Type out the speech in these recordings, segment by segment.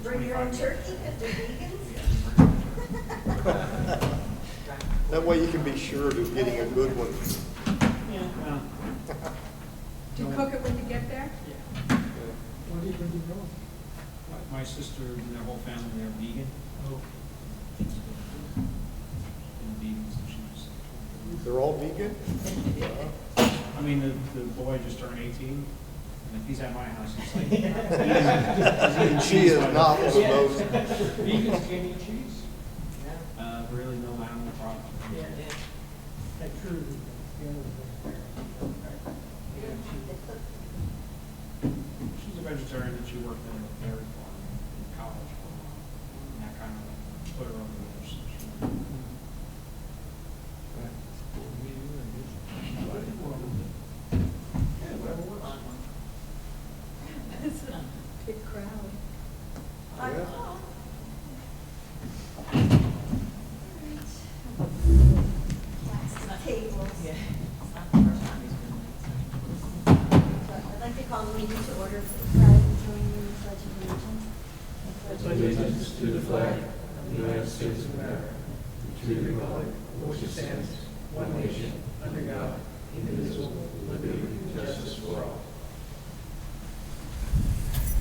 Bring your own turkey because they're vegans? That way you can be sure of getting a good one. Yeah. Do you cook it when you get there? Yeah. What do you think you're doing? My sister and their whole family, they're vegan. Oh, And vegans, and she was. They're all vegan? I mean, the boy just turned 18, and if he's at my house, it's like. She is not one of those. vegans can't eat cheese? Really no animal product. That's true. She's a vegetarian and she worked in a dairy farm in college for a while. And that kind of put her over the edge. So she- It's a big crowd. I Yeah. know. Plastic tables. Yeah, it's not the first time he's been late. I'd like to call the meeting to order. Please rise and join me in the pledge of allegiance. Allegiance to the flag of the United States of America, to the republic for which it stands, one nation, under God, indivisible, with liberty and justice for all.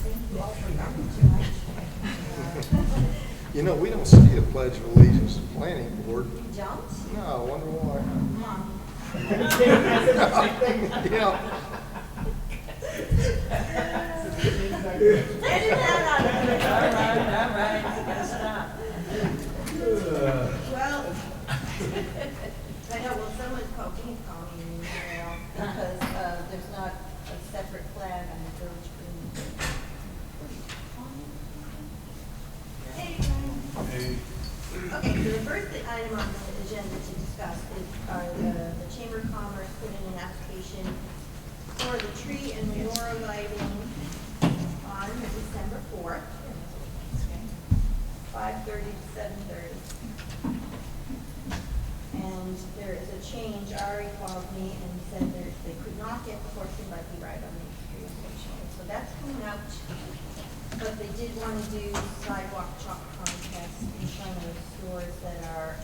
Thank you all for coming tonight. You know, we don't see a pledge of allegiance to planning board. You don't? No, I wonder why. Mom. Yeah. Edit that out. All right, you gotta stop. Well, I know, well, someone called me an email because there's not a separate flag on the village green. Hey, Brian. Hey. Okay, so the first item on the agenda to discuss are the Chamber of Commerce put in an application for the tree and menorah lighting on December 4th, 5:30 to 7:30. And there is a change. Ari called me and said they could not get the horse and buggy ride on Main Street, unfortunately. So that's coming out. But they did want to do sidewalk chalk contests in front of stores that are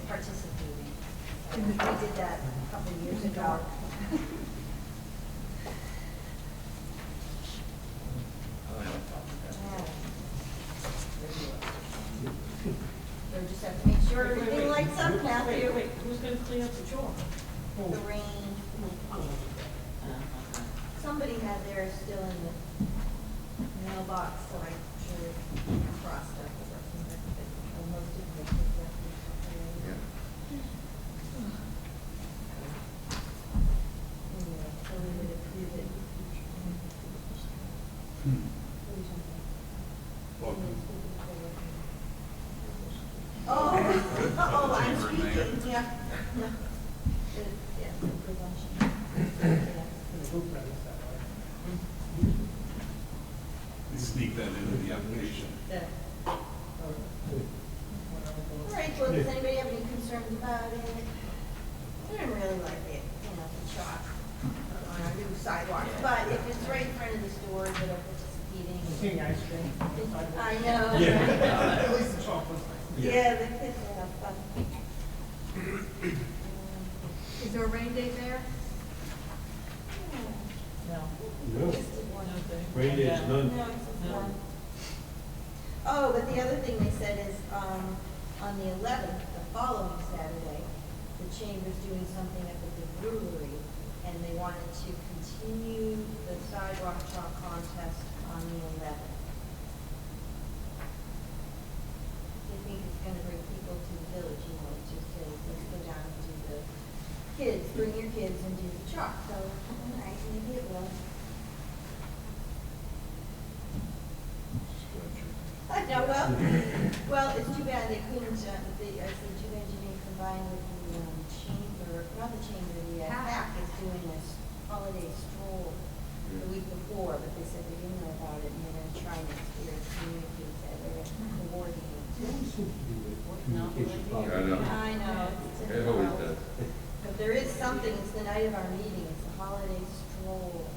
participating. So we did that a couple of years ago. So we just have to make sure everything lights up now. Wait, who's gonna clean up the chalk? The rain. Somebody had theirs still in the mailbox, so I'm sure it crossed up or something. But most of it was left in the Anyway, so we would approve it. Oh, oh, I'm speaking, yeah. No. Yeah, the presumption. Yeah. Sneak that into the application. Yeah. All right, well, does anybody have any concerns about it? I didn't really like it, the chalk on our new sidewalks, but if it's right in front of the stores that are participating. King ice cream. I know. At least the chocolate's nice. Yeah, the kids will have fun. Is there a rain date there? No. No. Just did one. Rain days, none. No, it's just No. one. Oh, but the other thing they said is, on the 11th, the following Saturday, the Chamber's doing something up at the brewery, and they wanted to continue the sidewalk chalk contest on the 11th. They think it's gonna bring people to the village, just say, let's go down and do the kids, bring your kids and do the chalk, so, all right, maybe it will. I know, well, it's too bad they couldn't, I said, too bad you didn't combine with the chamber, not the chamber, the PAC is doing this holiday stroll the week before, but they said they didn't know about it, and they're gonna try next year to communicate that they're coordinating. Communication No, problem. I know, it's It always difficult. does. But there is something, it's the night of our meeting, it's the holiday stroll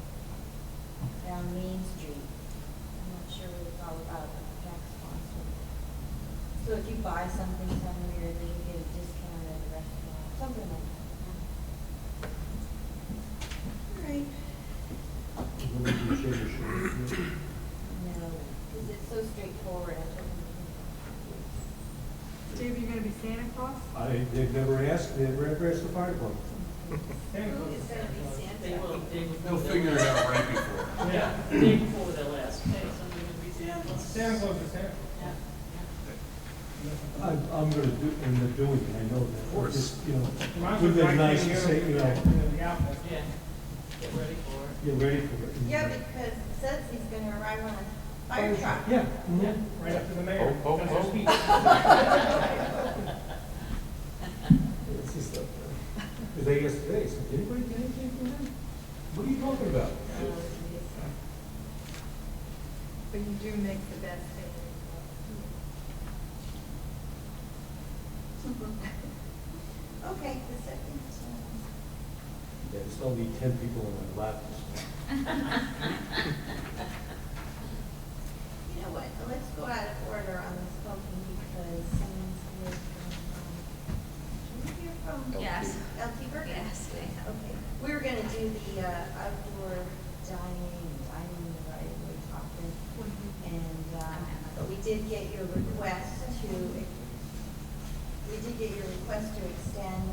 down Main Street. I'm not sure what it's tax sponsor. So if you buy something somewhere, then you get a discount at a restaurant, something like that. All right. No, because it's so straightforward. I don't Steve, you gonna be Santa Claus? They've never asked the fire department. Santa Who Claus is is gonna be Santa They Santa? will, day before. They'll figure it out right before. Claus. Yeah, The day before they'll ask, hey, somebody gonna be Santa Claus? Santa Claus is Santa. Yeah, I'm gonna do, end up doing it, I know that. Of course. Just, you know, Might as would well be try nice getting to it say, over you know, the outfit. yeah. Get ready for it. you're ready for it. Yeah, because it says he's gonna arrive on a fire truck. Yeah. Yeah, right up to the mayor. Oh, oh, That's his oh. speech. It's just, they asked today, so, did anybody get anything from them? What are you talking about? But you do make the best Santa Okay, the second, Yeah, there's only 10 people on my lap. you know what, let's go out of order on the smoking because someone's here from, can we hear from? Yes. LT Burger? Yes. Okay, we were gonna do the outdoor dining, right away talking. And, but we did get your request to extend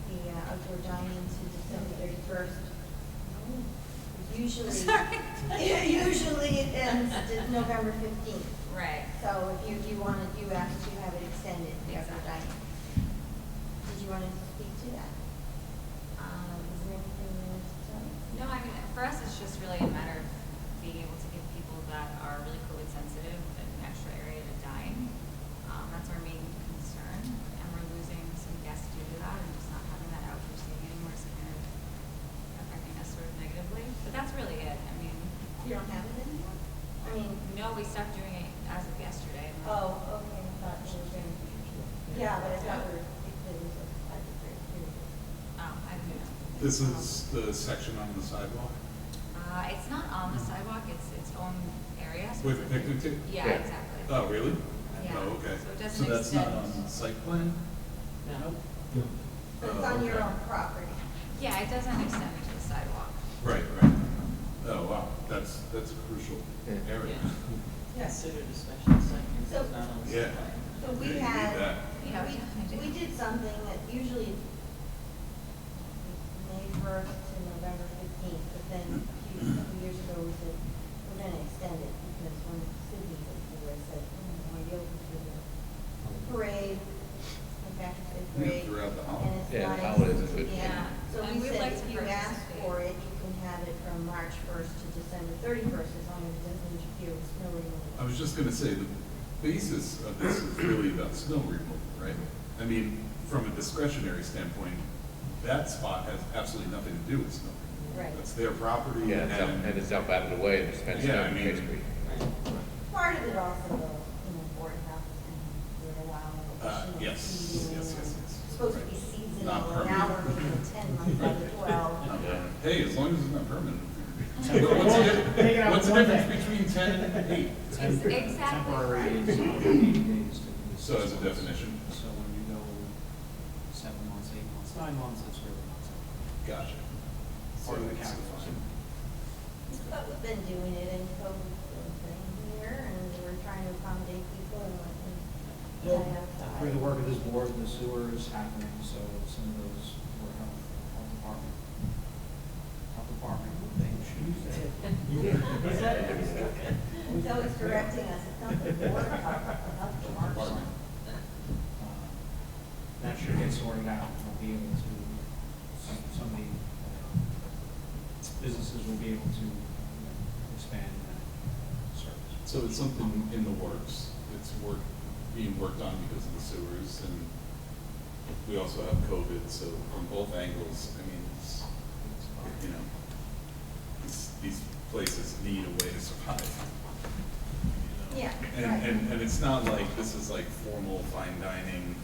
the outdoor dining to December 31st. Usually, usually it ends November 15th. Right. So if you wanted, you asked to have it extended, the outdoor Exactly. dining. Did you want to speak to that? Is there anything you want to tell me? No, I mean, for us, it's just really a matter of being able to give people that are really COVID sensitive an extra area to dine. That's our main concern, and we're losing some guests due to that, and just not having that outdoor seating anymore is kind of affecting us sort of negatively. But that's really it. I mean, You don't have it anymore? I mean, no, we stopped doing it as of yesterday. oh, okay, I thought you were going to. Yeah, but I thought we were, it was a great period. Oh, I don't know. This is the section on the sidewalk It's not on the sidewalk, it's its own area. so with a it's- picnic table? Yeah, exactly. Oh, really? Yeah. Oh, okay. So it doesn't So that's not extend. on site plan? No. Yeah. But it's Oh, on your okay. own property. Yeah, it doesn't extend to the sidewalk. Right, right. Oh, wow, that's a crucial area. Yes. Considered a special site, because So- it's not on the Yeah. site plan. So Yeah, we you need had, that. Yeah, we definitely do. we did something that usually May 1st to November 15th, but then a couple years ago, we said, we're gonna extend it because when Sydney was here, I said, want to open for the parade, the Patrick's Day parade. Throughout the And holiday. it's Yeah, the nice. holidays are good. Yeah, so And we we'd said like if to you ask participate. for it, you can have it from March 1st to December 31st, as long as it doesn't interfere with snow removal. I was just gonna say, the basis of this is really about snow removal, right? I mean, from a discretionary standpoint, that spot has absolutely nothing to do with snow removal. Right. That's their property Yeah, and it's up out of the way and it's fenced Yeah, out I in mean- Main Street. Part of it also goes, board house and we're allowing additional Yes, seating. yes, yes, yes. Supposed to be Right. seasonal, Not and now we're permanent. making it 10 months out of 12. Hey, as long as it's not permanent. Take it out What's the one difference day. between 10 and 8? Exactly. Temporary right. is 80 days. So as a definition. So when you go 7 months, 8 months, 9 months, it's really not something. Gotcha. Part of the it's- calculation. But we've been doing it in COVID thing here, and we're trying to accommodate people and let them. Well, stay outside. through the work of this board, the sewer is happening, so some of those were health department, they choose that. Is that it? He's always correcting us, it's not the board, it's the health department. That should get sorted out, we'll be able to, some of the businesses will be able to expand that service. So it's something in the works. It's being worked on because of the sewers, and we also have COVID, so from both angles, I mean, it's, you know, these places need a way to survive. You know? Yeah, And, right. and it's not like this is like formal fine dining,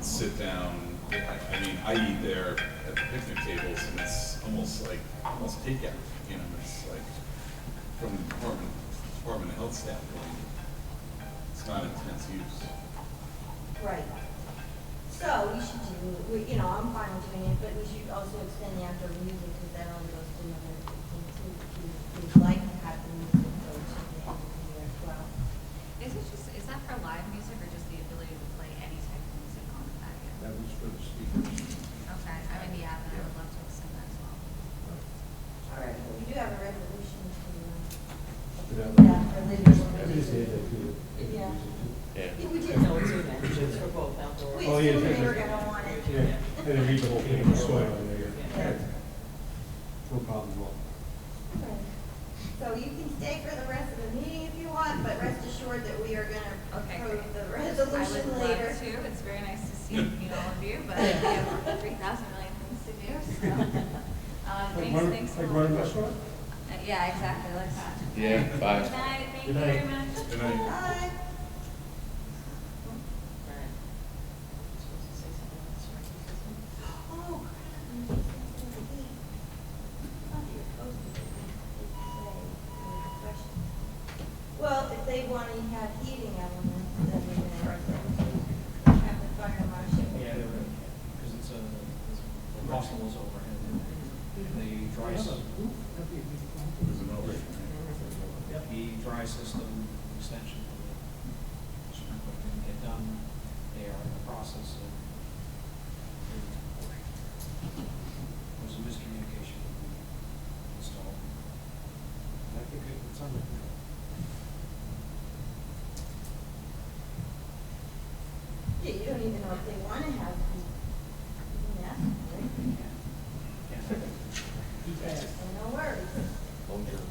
sit down. I mean, I eat there at the picnic tables, and it's almost takeout, you know, it's like from the department Department of Health standpoint, it's not intense use. Right. So we should I'm fine with doing it, but we should also extend the outdoor music because that only goes to another 15 we'd like to have the music go to the end of the year as well. Is that for live music or just the ability to play any type of music on the patio? That was for the speakers. Okay, I mean, yeah, then I would love to extend that as well. All right, well, we do have a resolution to, Yeah. for living. I just did that too. Yeah. Yeah. Yeah, we did. No, it's in there, it's for both outdoor. We Oh, yeah, assumed they yeah. were gonna want it. Yeah, and then read the whole thing, it's soil on there. Yeah. No problem at all. Okay. So you can stay for the rest of the meeting if you want, but rest assured that we are gonna Okay, approve great. the I resolution would later. love to. It's very nice to see, all of you, but we have 3,000 million things to do, so. Thanks a Like lot. running a restaurant? Yeah, exactly, like that. Yeah, bye. Good night, thank you Good night. very much. Good night. Bye. Right. Supposed to say something else, right? Oh, crap. Oh, you're supposed to say, well, if they want to have heating elements, then they're going to have the fire marshal. Yeah, they were, because it's the hostel is overhead. The dry system, There's an overlay, right? the dry system extension of the sprinkler didn't get done. They are in the process of. There was a miscommunication when we installed. I think it's under control. Yeah, you don't even know if they want to have heat. You can ask them, right? So no worries.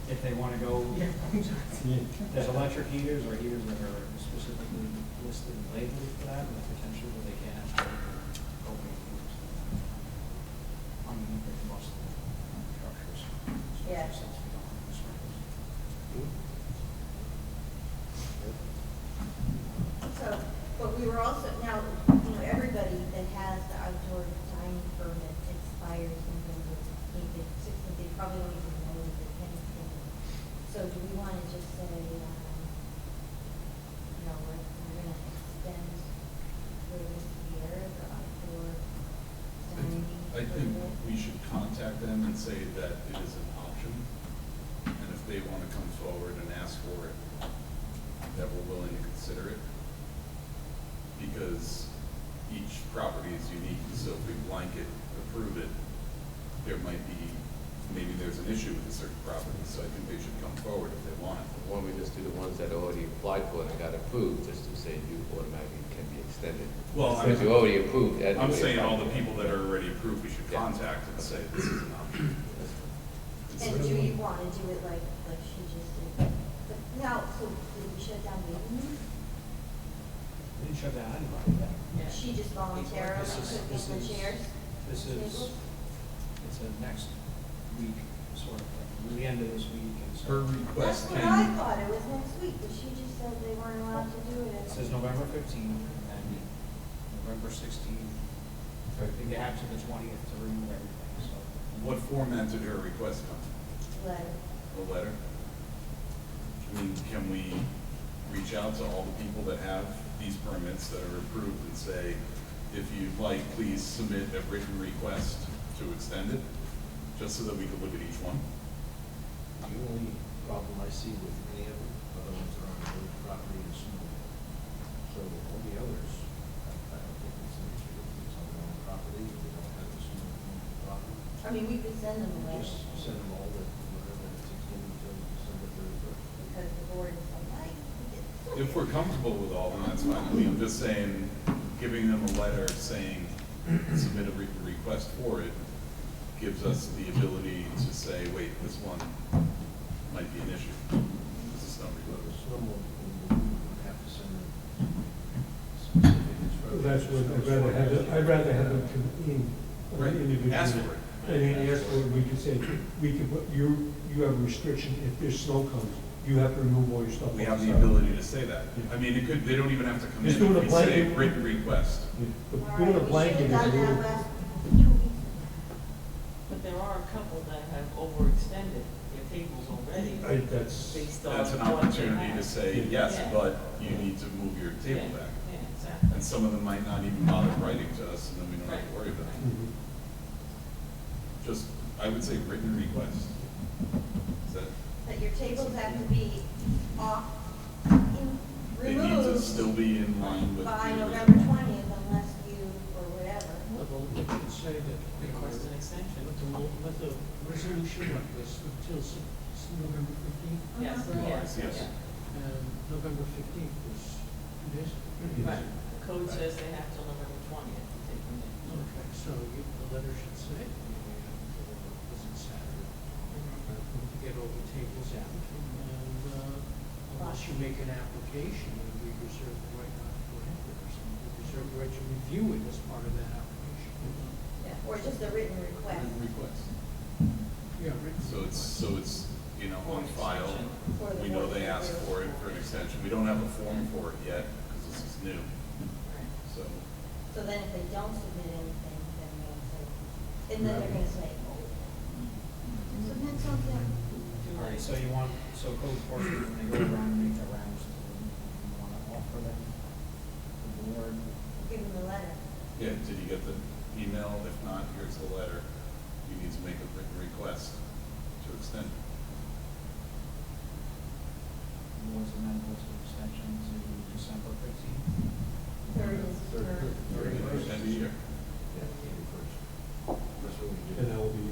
If they want to go, there's electric heaters or heaters that are specifically listed and labeled for that, and potentially, but they can't have propane heaters. Underneath most of the structures. Yeah. Since we don't have the sprinklers. So, but we were also, now, everybody that has the outdoor dining permit expires in November 16th. They probably don't even know that they're anything. So do we want to just say, we're going to extend for this year, the outdoor dining I think permit? we should contact them and say that it is an option. And if they want to come forward and ask for it, that we're willing to consider it. Because each property is unique, so if we blanket approve it, there might be, maybe there's an issue with a certain property, so I think they should come forward if they want it. Why don't we just do the ones that already applied for and got approved, just to say you automatically can be extended? Well, Since you already approved. I'm saying all the people that are already approved, we should Yeah. contact and say this is an option. And do you want to do it like she just did? But now, so did we shut down meetings? Didn't shut down anybody yet. Yeah. She just voluntarily This is- took this in the is- chairs? This is, Tables? it's a next week sort of thing, the end of this week and Her so. That's request what I came, thought, it was next week, but she just said they weren't allowed to do it. It says November 15th and November 16th. I think they have to the 20th to remove everything, so. what format did her request come? Letter. A letter? I mean, can we reach out to all the people that have these permits that are approved and say, if you'd like, please submit a written request to extend it, just so that we can look at each one? The only problem I see with any of them are the ones that are on the village property and small. So all the others, I don't think it's an issue. If it's on their own property, they don't have the small property. I mean, we could send them a letter Just send them all that, whatever, it's extended until December 31st. because the board is like, If we're comfortable with all, then that's fine. I mean, I'm just saying, giving them a letter saying, submit a written request for it, gives us the ability to say, wait, this one might be an issue. This is not But the reloaded. snow removal, we would have to send them specific instructions. That's what, I'd rather have them come in Right. individually. Ask for it. And then ask for it, we could say, we could put, you have a restriction, if there's snow comes, you have to remove all your stuff. We have the outside. ability to say that. I mean, it could, they don't even have to come in. Just doing a We say blanket- written request. Yeah. But all doing a right, we blanket should is have a done that little. last 2 weeks. But there are a couple that have overextended their tables already. That's, based on. That's an what they opportunity to have. say, yes, Yeah. but you need to move your table Yeah, back. Yeah, exactly. And some of them might not even bother writing to us, and then we don't have to worry about it. mhm. Just, I would say written request. Is that, That your tables have to be off, they need to removed still be in line with the by original. November 20th unless you, or whatever. Well, we could say that. Request an extension. Let the resolution like this until November 15th. Yes, Uh-huh. Yes. And November 15th is 2 days. Right, the code says they have till November 20th to take them in. Okay, so the letter should say, was it Saturday? To get all the tables out, and unless you make an application, we reserve the right not to grant it or something. We reserve the right to review it as part of that application. Yeah, or just a written request. Written request. Yeah, written. So it's, you know, on file. For the We know board they to asked review. for it for an extension. We don't have a form for it yet, because this is new, Right. so. So then if they don't submit anything, then they'll say, and then they're gonna say, oh, submit something. All right, so you want, so code enforcement, when they go around and make their rounds, you want to offer them the board? Give them the letter. Yeah, did you get the email? If not, here's the letter. You need to make a written request to extend. Board's amenable to extension to December 15th? Third is for. End of the year. Yeah, January 1st. That's what we and did. that will be,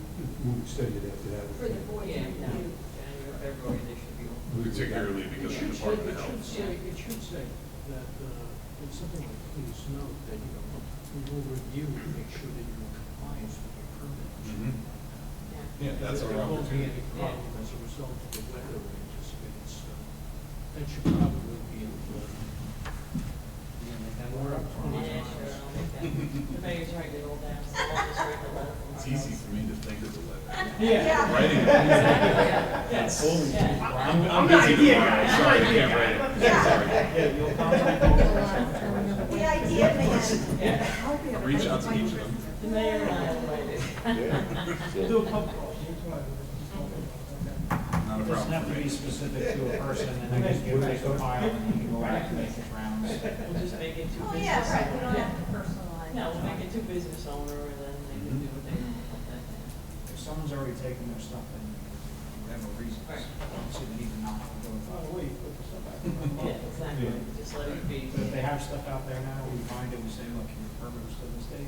we'll extend it after that. For the board to Yeah, no, review. January, February, they should be open. Particularly because of the Department of Health. It should say that, in something like, please note that, you know, we will review to make sure that you're in compliance with your permit. or something Mhm. like that. Yeah. Yeah, that's our There won't be opportunity. any problem as a result of the weather we anticipate, so that should probably be in the, You gonna make that Or work? up Or to Yeah, not? sure, I'll make that. The mayor's trying to get old down, so I'll just write the letter from our It's easy house. for me to think of the letter. Yeah. Writing it. Yes. Yeah. I'm busy idea tomorrow. guy. Sorry, I I'm can't idea write it. Yeah. Sorry. Yeah, you'll contact both of us. The idea man. Yeah. Reach out to each of them. The mayor and I will write it. We'll do a public call. Not a It doesn't problem have for to be me. specific to a person, and then you can make a file, and you can go back and make his rounds. We'll just make it two Oh, business. yeah, right, we don't Yeah. have to personalize. No, we'll make it two business owner, and then they can do what they want. If someone's already taken their stuff in, whatever reasons, Right. I don't see the need to not go and Oh, wait, put the stuff back. Yeah, exactly, just let it be. But if they have stuff out there now, we find it, we say, look, your permit was to this date.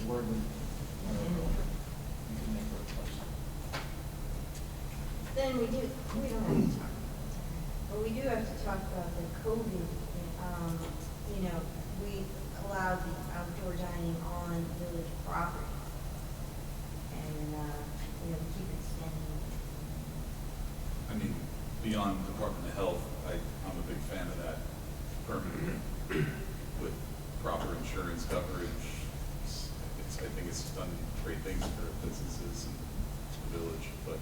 The word would, you can make a request. Then we don't have to talk about that, but we do have to talk about the COVID. You know, we allowed the outdoor dining on village property. And, you know, we keep extending. I mean, beyond Department of Health, I'm a big fan of that permanent with proper insurance coverage. I think it's done great things for businesses and the village, but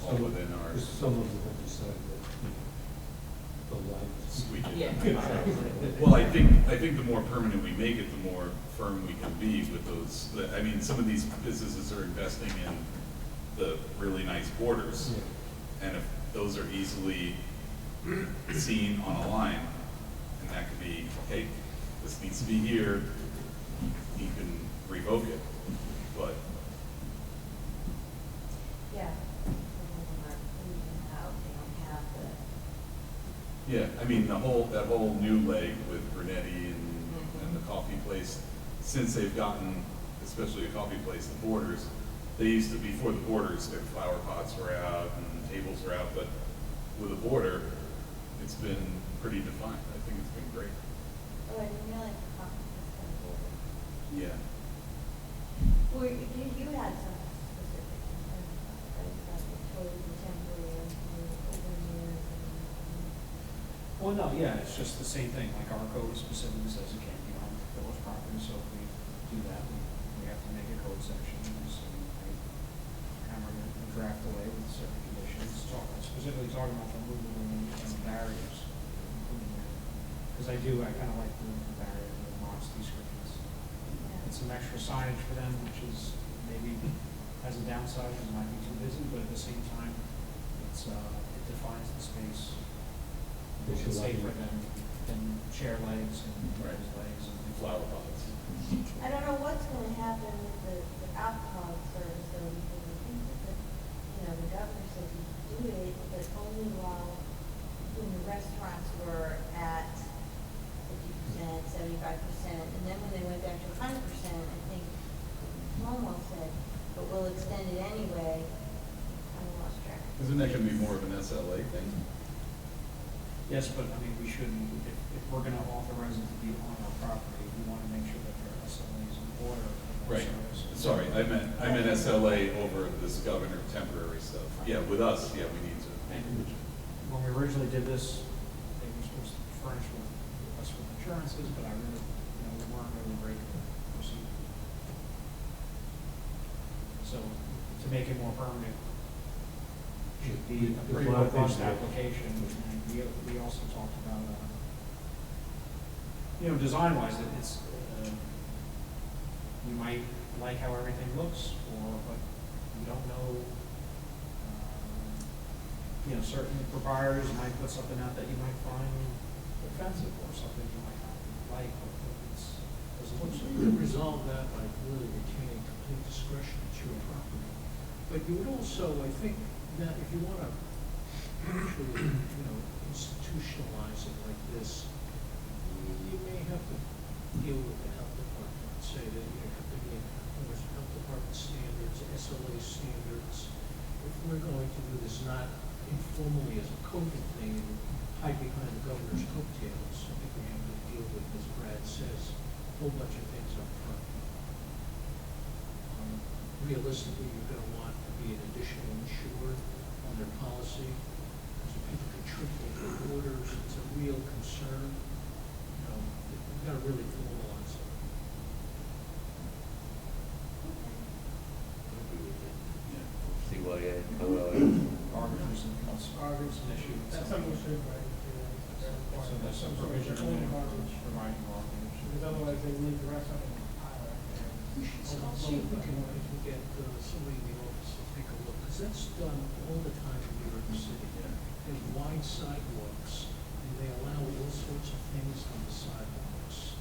all within our Some of them have decided that, you know, the line is. squeak it. Yeah, exactly. Well, I think the more permanent we make it, the more firm we can be with those. I mean, some of these businesses are investing in the really nice borders. Yeah. And if those are easily seen on a line, and that could be, hey, this needs to be here, you can revoke it, but Yeah. Some of them are moving out, they don't have the. yeah, I mean, that whole new leg with Brunetti and the coffee place, since they've gotten, especially a coffee place, the borders, they used to, before the borders, their flower pots were out and tables were out, but with a border, it's been pretty defined. I think it's been great. Oh, I didn't realize the coffee was kind of over. Yeah. Well, you had some specific concerns about that, about the code and temporary, open years and. Well, no, yeah, it's just the same thing, like our code specifically says it can't be on village property, so if we do that, we have to make a code section, and so we hammer the draft away with certain conditions, specifically talking about the movable and barriers. Because I kind of like the barrier, the modesty screens. And some extra signage for them, which is maybe has a downside, it might be too busy, but at the same time, it defines the space. Makes It's it a lot safer easier. than chair legs and Right. legs and things. Flower pots. I don't know what's gonna happen with the alcohol service, though, because I think that, the governor said you do it, but only while, when the restaurants were at 50%, 75%, and then when they went back to 100%, I think Cuomo said, but we'll extend it anyway. I lost track. Isn't that gonna be more of an SLA thing? Yes, but I mean, we shouldn't, if we're gonna authorize it to be on our property, we wanna make sure that their SLAs in order. for Right. services. Sorry, I meant SLA over this governor temporary stuff. Yeah, with us, yeah, we need to. And when we originally did this, they were supposed to furnish us with insurances, but I really, we weren't really ready to proceed. So to make it more permanent, should be a There's pretty a lot of robust things there. application. And we also talked about, design-wise, it's, you might like how everything looks, but you don't know, certain proprietors might put something out that you might find offensive, or something you might not like, but doesn't look so You good. could resolve that by really retaining complete discretion at your property. But you would also, I think, that if you want to actually, institutionalize it like this, you may have to deal with the health department, say that you have to be in health department standards, SLA standards. If we're going to do this not informally as a COVID thing and hide behind the governor's coattails, I think we have to deal with, as Brad says, a whole bunch of things up front. Realistically, you're going to want to be an additional insured on their policy, because if people can triple their orders, it's a real concern. We've got to really formalize it. CYA, Arbiters and arbiters an issue. That's something we should write. So there's some provision in there for providing arbiters. Because otherwise they leave the rest of it in the pile right there. I'll see if we can get somebody in the office to take a look, because that's done all the time in New York City. They have wide sidewalks, and they allow all sorts of things on the sidewalks.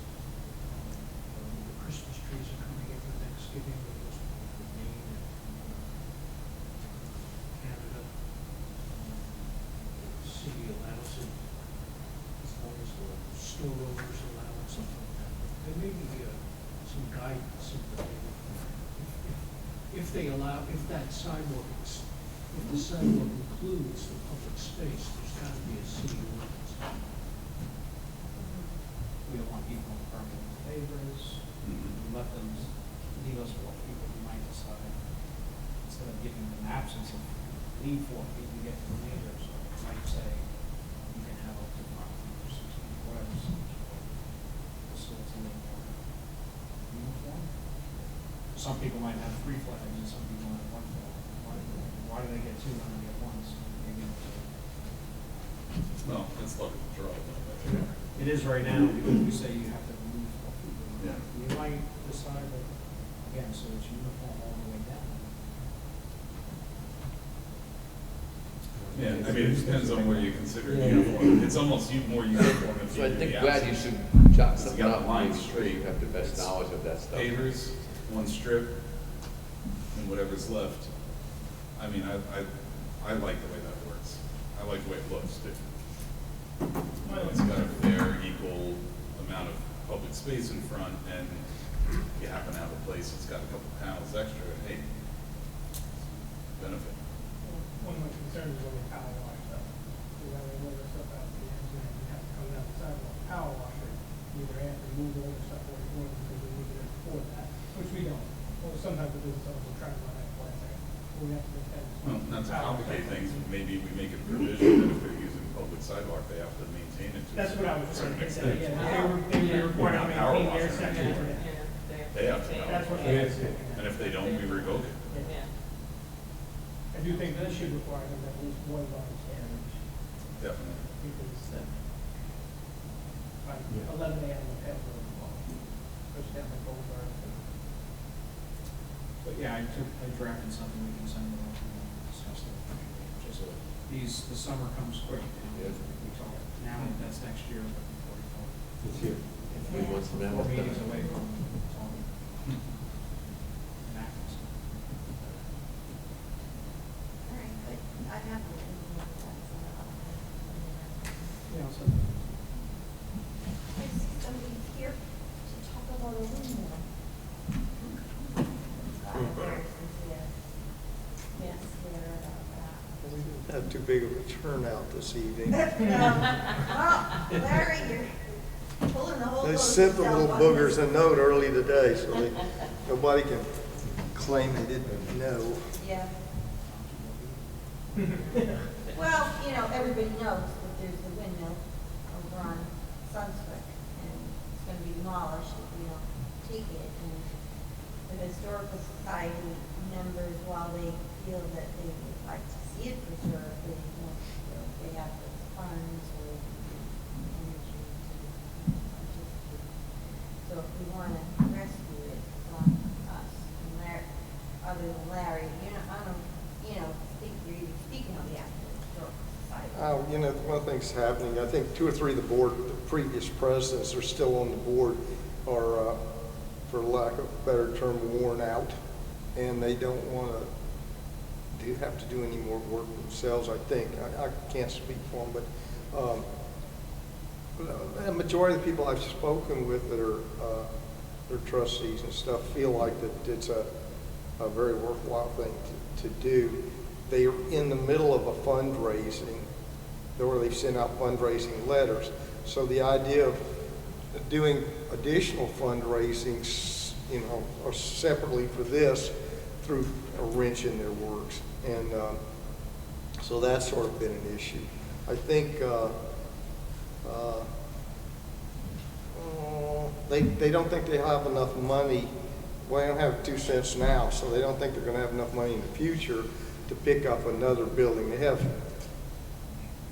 The Christmas trees are coming in for Thanksgiving, but those people from Maine and Canada. The city allows it, as long as the store owners allow it, something like that. There may be some guidance in the, if they allow, if that sidewalk, if the sidewalk includes the public space, there's got to be a city ordinance. We don't want people in permanent favors. We let them leave us 4 feet, but we might decide, instead of giving them an absence of leave 4 feet, we get to the neighbors. So we might say, you can have up to 5 feet or 6 feet, whatever. Just so it's a little more uniform. Some people might have 3 flags and some people have 1 flag. Why do they get 2 when they get 1? So maybe Well, it's luck of the draw. it is right now, because we say you have to remove 4 feet. Yeah. You might decide that, again, so it's uniform all the way down. Yeah, I mean, it depends on where you consider uniform. It's almost more uniform if So I you do think, the Brad, you absence. should jot Because you something got up, the lines maybe, straight. you have the best It's knowledge of that stuff. Pavers, 1 strip, and whatever's left. I mean, I like the way that works. I like the way it looks too. It's got a fair, equal amount of public space in front, and you happen to have a place that's got a couple panels extra, hey, benefit. One of my concerns is when they power wash stuff. Because when they load their stuff out to the end, you have to come down the sidewalk, power wash it. Either have to move all the stuff or ignore it because we need it for that, which we don't. Or sometimes the business owners will try to run that plan there. We have to make that. Well, not to complicate things, maybe we make a provision that if they're using public sidewalk, they have to maintain it to That's what I was a trying certain to say, extent. yeah, they were required to We're not power maintain their washing section. anymore. They have to. That's what I Yeah. was saying. And if they don't, we revoke it. I do think this should require them at least 1 line standard, Definitely. because by 11 a.m. the pet will involved, push down the boulevard. But yeah, I drafted something we can send along and discuss it. Just the summer comes quick, you know, Yeah. we talk now, that's next year, but before we talk. It's here. 3 months from now. 4 meetings away from talking. Enacting stuff. All right, but I have a little more of that, so Yeah, so. I see somebody here to talk about a windmill. Yes, we're about We didn't have too big of a turnout this evening. that. Well, Larry, you're pulling the whole. They boat sent the little yourself on boogers this. a note early today, so nobody can claim they didn't know. Yeah. Well, you know, everybody knows that there's the windmill over on Sunswick, and it's gonna be demolished if we don't take it. And the Historical Society members, while they feel that they would like to see it preserved, they don't feel they have the funds or energy to participate. So if we wanna rescue it, it's on us. And Larry, other than Larry, I don't, think you're even speaking on behalf of the Historical Society. One of the things happening, I think 2 or 3 of the board, the previous presidents are still on the board, are, for lack of a better term, worn out, and they don't want to have to do any more work themselves, I think. I can't speak for them, but the majority of the people I've spoken with that are trustees and stuff feel like that it's a very worthwhile thing to do. They are in the middle of a fundraising, or they've sent out fundraising letters. So the idea of doing additional fundraising, or separately for this, through a wrench in their works. And so that's sort of been an issue. I think they don't think they have enough money. Well, they don't have 2 cents now, so they don't think they're going to have enough money in the future to pick up another building.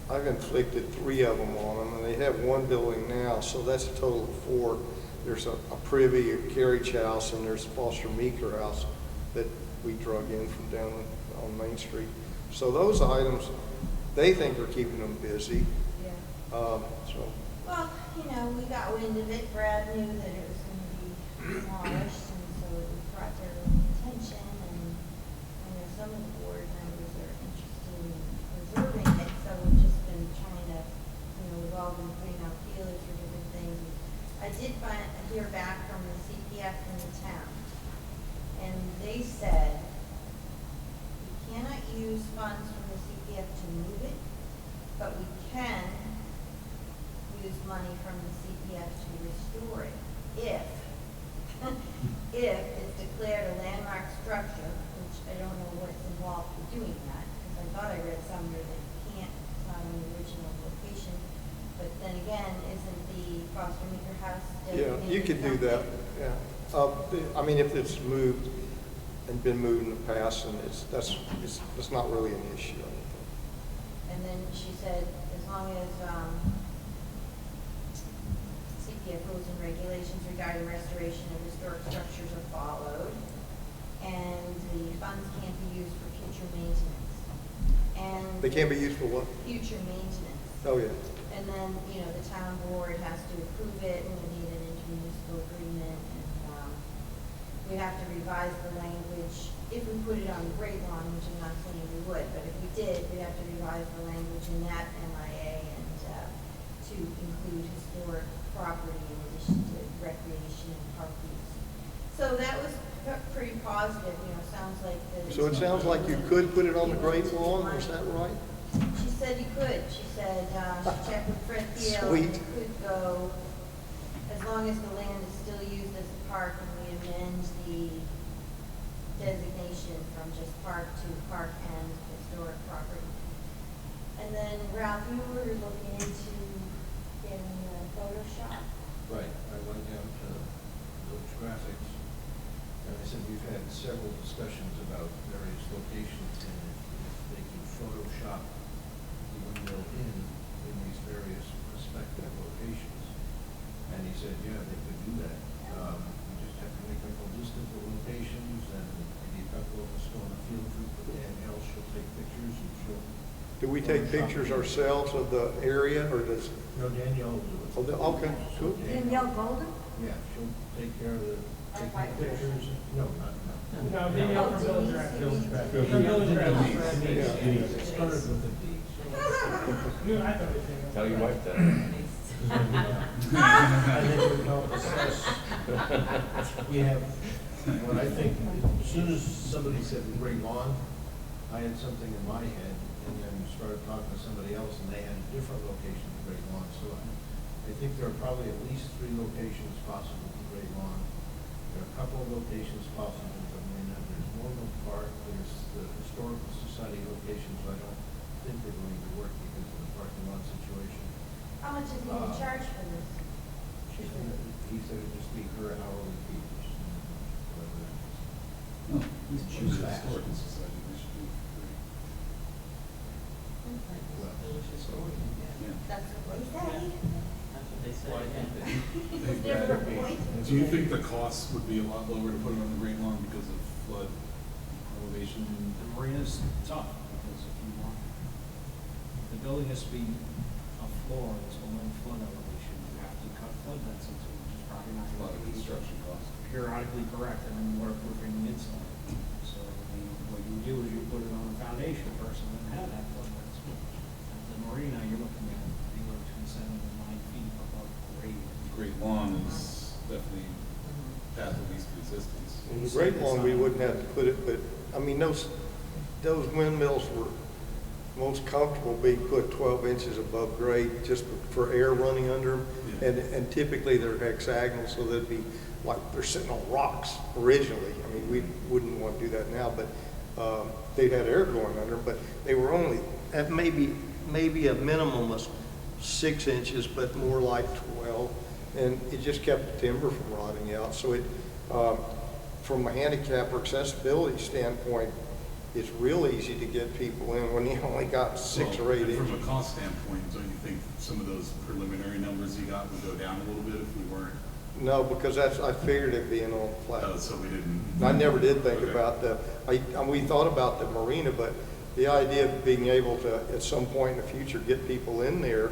I've inflicted 3 of them on them, and they have 1 building now, so that's a total of 4. There's a privy, a carriage house, and there's a Foster Meeker house that we drug in from down on Main Street. So those items, they think are keeping them busy. Yeah. So Well, we got wind of it. Brad knew that it was going to be demolished, and so it was brought to their attention. And I know some of the board members are interested in preserving it, so we've just been trying to, we've all been putting out feelers for different things. I did hear back from the CPF in the town, and they said we cannot use funds from the CPF to move it, but we can use money from the CPF to restore it if it's declared a landmark structure, which I don't know what's involved with doing that, because I thought I read somewhere that you can't, it's not in the original location. But then again, isn't the Foster Meeker house designated? yeah, you could do that. Yeah. I mean, if it's moved and been moved in the past, and that's not really an issue. I don't think. And then she said, as long as CPF rules and regulations regarding restoration of historic structures are followed, and the funds can't be used for future maintenance. And They can't be used for what? future maintenance. Oh, yeah. And then, the town board has to approve it, and we need an intermunicipal agreement, and we have to revise the language. If we put it on the Great Lawn, which I'm not saying we would, but if we did, we'd have to revise the language in that MIA and to include historic property in addition to recreation and park use. So that was pretty positive, sounds like the. So it sounds like you could put it on the Great Lawn, is that right? She said you could. She said, she checked with Fred Thiel. Sweet. You could go, as long as the land is still used as a park, and we amend the designation from just park to park and historic property. And then Ralph, you were looking into getting Photoshop. Right, I went down to Village Graphics, and I said, we've had several discussions about various locations, and if they can Photoshop the windmill in these various respective locations. And he said, yeah, they could do that. We just have to make up a list of the locations and just doing a field trip with Danielle, she'll take pictures and she'll. Do we take pictures ourselves of the area, or does? No, Danielle will do it. Oh, okay, cool. Danielle Golden? Yeah, she'll take care of the, taking pictures. No, not. No, Danielle from Village Rec. Village Rec. From Village Rec. It started with a D. No, I thought it was. Tell your wife that. I think we help assess. We have, what I think, as soon as somebody said the Great Lawn, I had something in my head, and then started talking to somebody else, and they had a different location for Great Lawn. So I think there are probably at least 3 locations possible for Great Lawn. There are a couple of locations possible for Marina. There's Mormon Park, there's the Historical Society locations. I don't think they're going to work because of the parking lot situation. How much is he in charge for this? He said it'd just be her hourly fees, whatever that is. No, he's She's the fast. historical society, they should do it for free. Well, Yeah. That's what they say. That's what they say, yeah. Is there a point? Do you think the cost would be a lot lower to put it on the Great Lawn because of flood elevation? The marina's tough, because if you want, the building has to be a floor that's below flood elevation, you have to cut flood vents into it, which is probably not A lot of going to be construction costs. periodically correct, and then waterproofing the inside. So, I mean, what you do is you put it on a foundation first, and then have that flood vents. At the marina, you're looking at anywhere between 7 and 9 feet above grade. Great Lawn is definitely path of least resistance. In the Great Lawn, we wouldn't have to put it, but, I mean, those windmills were most comfortable being put 12 inches above grade just for air running under them. Yeah. And typically they're hexagonal, so they'd be like they're sitting on rocks originally. I mean, we wouldn't want to do that now, but they had air going under them, but they were only at maybe a minimum of 6 inches, but more like 12. And it just kept the timber from rotting out. So it, from a handicap or accessibility standpoint, it's real easy to get people in when you only got 6 or 8 and inches. from a cost standpoint, don't you think some of those preliminary numbers you got would go down a little bit if we weren't? No, because I figured it being on flat. So we didn't. I never did think Okay. about we thought about the marina, but the idea of being able to, at some point in the future, get people in there,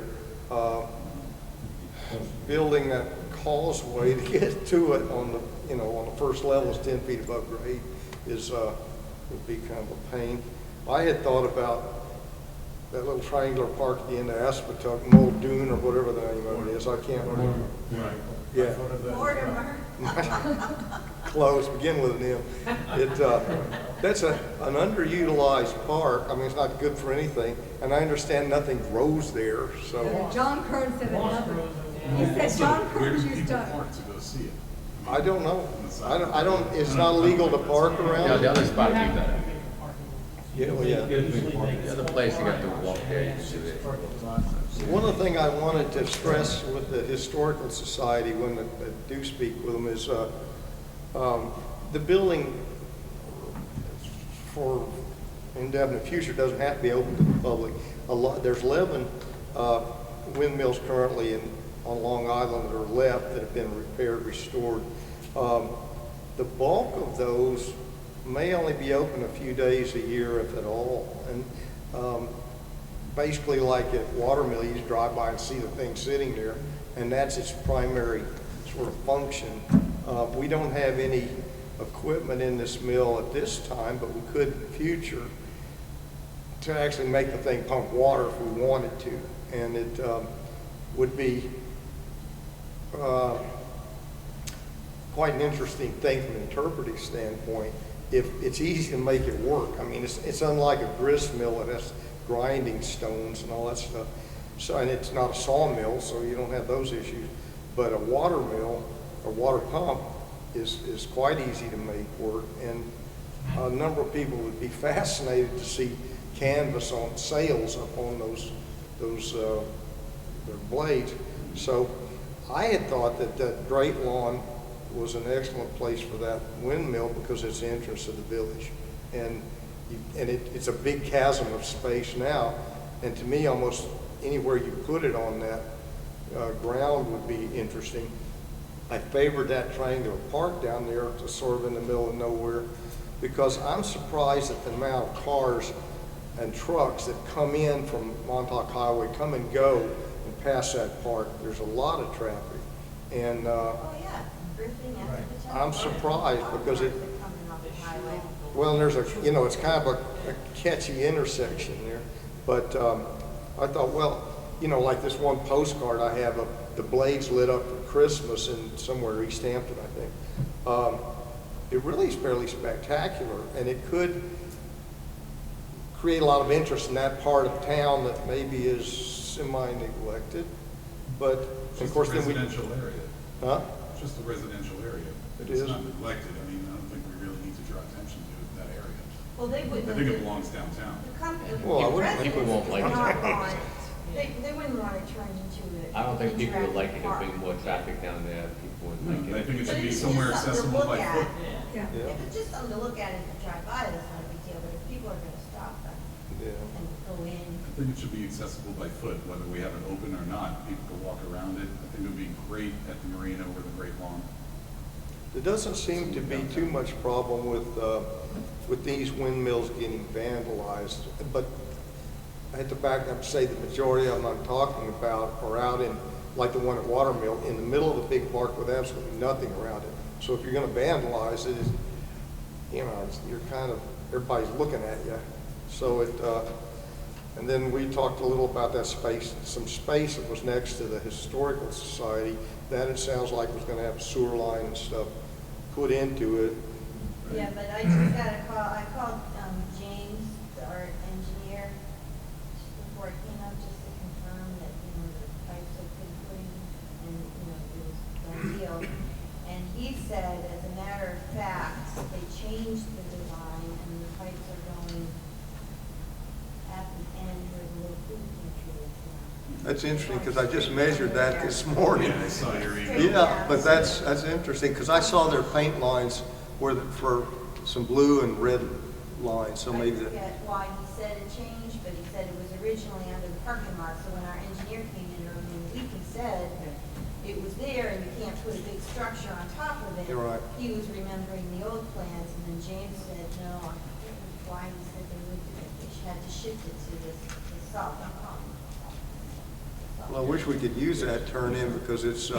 building that causeway to get to it on the first level is 10 feet above grade would be kind of a pain. I had thought about that little triangular park at the end of Aspetuck, Muldoon or whatever the name of it is. I can't remember. Right. Yeah. Mortimer. Close, begin with an M. That's an underutilized park. I mean, it's not good for anything, and I understand nothing grows there, so. Yeah, John Kern said Moss another. grows He over there. said John Where Kern do used people to. park to go see it? I don't know. I don't, it's not illegal to park Yeah, around? the other spot, you got it. Yeah, well, yeah. The other place, you got to walk there, you can see it. One of the things I wanted to stress with the Historical Society when I do speak with them is the building for indefinite future doesn't have to be open to the public. There's 11 windmills currently on Long Island that are left that have been repaired, restored. The bulk of those may only be open a few days a year, if at all. And basically, like at Watermill, you just drive by and see the thing sitting there, and that's its primary sort of function. We don't have any equipment in this mill at this time, but we could in the future to actually make the thing pump water if we wanted to. And it would be quite an interesting thing from an interpretive standpoint. If it's easy to make it work. I mean, it's unlike a grist mill that has grinding stones and all that stuff. So, and it's not a sawmill, so you don't have those issues. But a water mill, a water pump, is quite easy to make work. And a number of people would be fascinated to see canvas on sails up on those their blades. So I had thought that Great Lawn was an excellent place for that windmill because it's the entrance to the village. And it's a big chasm of space now. And to me, almost anywhere you put it on that ground would be interesting. I favored that triangular park down there to sort of in the middle of nowhere. because I'm surprised at the amount of cars and trucks that come in from Montauk Highway, come and go and pass that park. There's a lot of traffic. And Oh, yeah, Griffin after the town. I'm surprised because it, Coming off the highway. well, and there's a, you know, it's kind of a catchy intersection there. But I thought, well, you know, like this one postcard I have of the blades lit up for Christmas in somewhere East Hampton, I think. It really is fairly spectacular, and it could create a lot of interest in that part of town that maybe is semi-neglected. But of course, then we. Residential area. Huh? It's just a residential area. It It's is. not neglected. I mean, I don't think we really need to draw attention to that area. Well, they wouldn't. I think it belongs downtown. Well, I wouldn't think we won't like it. They wouldn't want it turned into a. I don't think people would like it to interactive bring more park. traffic down there, people would No, like I think it it. should But be if it's somewhere just something to accessible look by at, foot. Yeah. Yeah. If it's just something to look at and to drive by, that's not a big deal, but if people are gonna stop Yeah. and go in. I think it should be accessible by foot, whether we have it open or not. People can walk around it. I think it would be great at the marina or the Great Lawn. There doesn't seem to be too much problem with these windmills getting vandalized, but I had to back up and say the majority of them I'm talking about are out in, like the one at Watermill, in the middle of a big park with absolutely nothing around it. So if you're gonna vandalize it, you know, you're kind of, everybody's looking at you. So it, and then we talked a little about that space, some space that was next to the Historical Society, that it sounds like was gonna have a sewer line and stuff put into it. Yeah, but I just got a call, I called, James, our engineer, just before it came up, just to confirm that, you know, the pipes have been put in, and, you know, it was done deal. And he said, as a matter of fact, they changed the design, and the pipes are going at the end where the little food pantry is now. That's interesting, because I just measured that this morning. Yeah, I saw your email. Yeah, but that's interesting, because I saw their paint lines were for some blue and red lines, so maybe I that. forget why he said it changed, but he said it was originally under the parking lot, so when our engineer came in earlier in the week and said it was there and you can't put a big structure on top of it. You're right. He was remembering the old plans, and then James said, no, I forget why he said they had to shift it to the south. Well, I wish we could use that turn in, because it's,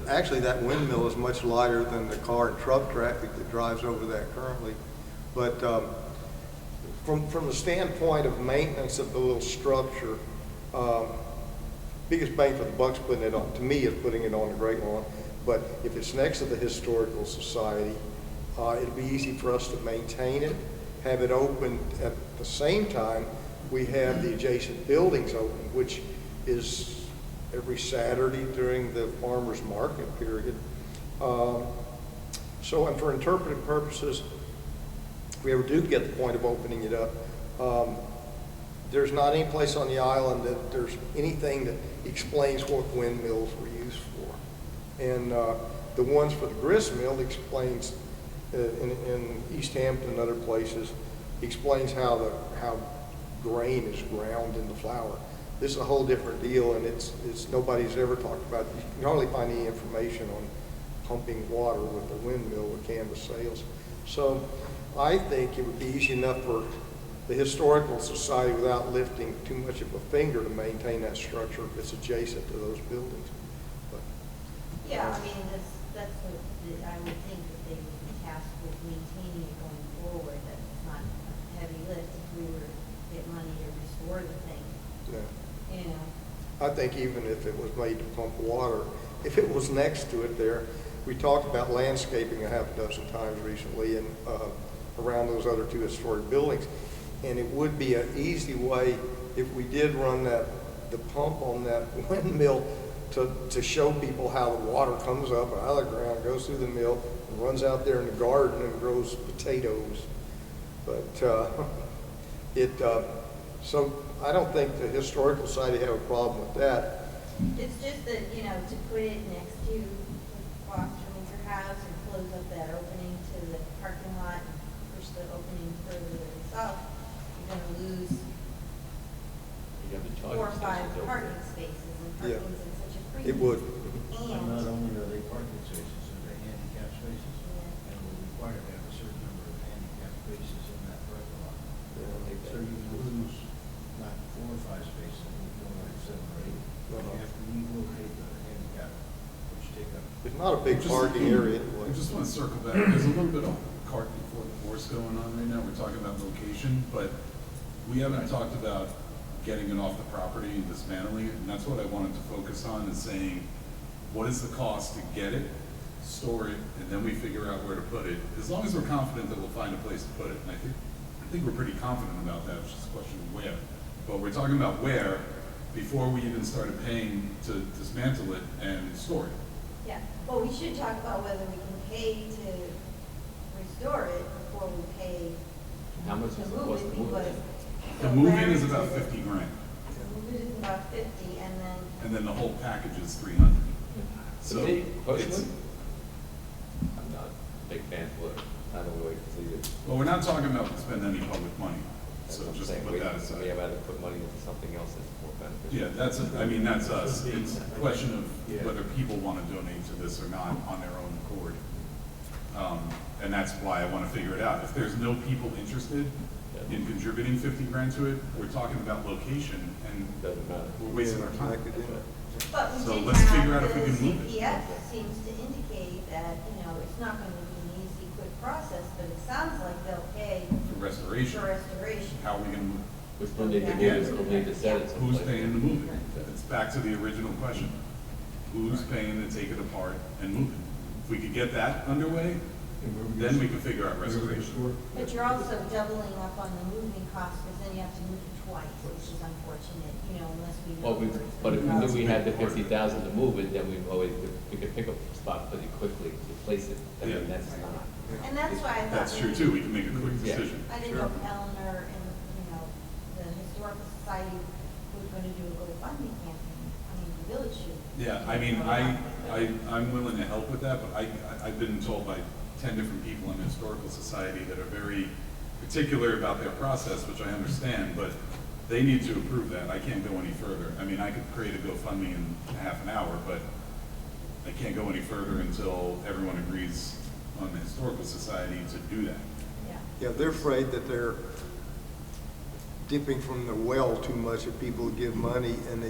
actually that windmill is much lighter than the car and truck traffic that drives over that currently. But from the standpoint of maintenance of the little structure, biggest bang for the buck's putting it on, to me, is putting it on the Great Lawn. But if it's next to the Historical Society, it'd be easy for us to maintain it, have it open at the same time we have the adjacent buildings open, which is every Saturday during the farmer's market period. So, and for interpretive purposes, if we ever do get the point of opening it up, there's not any place on the island that there's anything that explains what windmills were used for. And the ones for the grist mill explains, in East Hampton and other places, explains how grain is ground into flour. This is a whole different deal, and it's nobody's ever talked about. You can hardly find any information on pumping water with a windmill with canvas sails. So I think it would be easy enough for the Historical Society, without lifting too much of a finger, to maintain that structure if it's adjacent to those buildings. But, Yeah, I mean, that's what, I would think that they would be tasked with maintaining it going forward, that it's not a heavy lift if we were to get money to restore the thing, yeah. you know. I think even if it was made to pump water, if it was next to it there, we talked about landscaping a half a dozen times recently, and around those other two historic buildings. And it would be an easy way, if we did run the pump on that windmill, to show people how the water comes up out of the ground, goes through the mill, and runs out there in the garden and grows potatoes. But so I don't think the Historical Society have a problem with that. It's just that, you know, to put it next to Foster Winter House and close up that opening to the parking lot and push the opening further to the south, you're gonna lose You have the 4 or charging 5 stations over parking there. spaces, and Yeah. parking's in such a premium. It would. And not And, only are they parking spaces, they're handicap spaces, yeah. and we're required to have a certain number of So you lose not 4 or 5 spaces, more like 7 or 8. Uh-huh. You have to relocate the handicap, which take up. It's not a big parking area I anyway. just want to circle back, there's a little bit of cart before the horse going on right now, we're talking about location, but we haven't talked about getting it off the property and dismantling it, and that's what I wanted to focus on, is saying, what is the cost to get it, store it, and then we figure out where to put it, as long as we're confident that we'll find a place to put it, and I think we're pretty confident about that, it's just a question of where. But we're talking about where before we even started paying to dismantle it and store it. Yeah, well, we should talk about whether we can pay to restore it before we pay How much to does it move cost it, to move it? because. The so move-in Larry is about said- 50 grand, So move it is about 50, and then the whole package is 300. To So me, it's, personally, I'm not a big fan for it. I don't wait to see it. well, we're not talking about spending any public money, That's so what I'm just to saying. put that We aside. have rather put money into something else that's more beneficial. Yeah, that's us. It's a question of whether people want to donate to this or not on their own accord. And that's why I want to figure it out. If there's no people interested in contributing 50 grand to it, we're talking about location and Doesn't matter. we're wasting our time. but we So did let's figure out have if we the can move it. CPF seems to indicate that, it's not going to be an easy, quick process, but it sounds like they'll pay For restoration, for restoration. how are we going to move? We still need to Yeah. move it, still need to set it someplace. Who's paying to move it? It's back to the original question. Who's paying to take it apart and move it? If we could get that underway, And where then we can can figure out restoration. But you're also doubling up on the moving cost, because then you have to move it twice, which is unfortunate, unless we know. Well, where it's but if we gonna knew go. we had the 50,000 to move it, then we could pick up the spot pretty quickly to place it. I mean, Yeah. that's not. And that's why I thought. That's true maybe- too, we can make a quick Yeah. decision. I didn't know if Eleanor and, the Historical Society was gonna do a GoFundMe campaign. I mean, the village should. Yeah, I mean, I'm willing to help with that, but I've been told by 10 different people in the Historical Society that are very particular about their process, which I understand, but they need to approve that. I can't go any further. I mean, I could create a GoFundMe in half an hour, but I can't go any further until everyone agrees on the Historical Society to do that. Yeah. Yeah, they're afraid that they're dipping from the well too much if people give money, and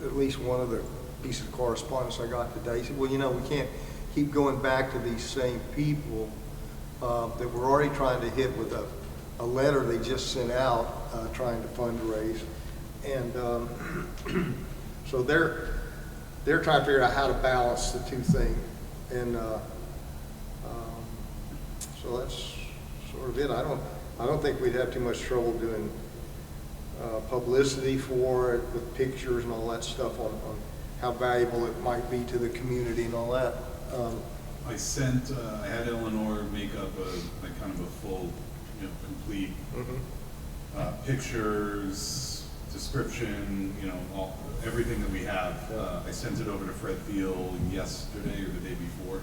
at least one of the pieces of correspondence I got today said, well, we can't keep going back to these same people that we're already trying to hit with a letter they just sent out trying to fundraise. And so they're trying to figure out how to balance the two things. And so that's sort of it. I don't think we'd have too much trouble doing publicity for it with pictures and all that stuff on how valuable it might be to the community and all that. I had Eleanor make up a kind of a full, complete pictures, description, everything that we have. I sent it over to Fred Thiel yesterday or the day before.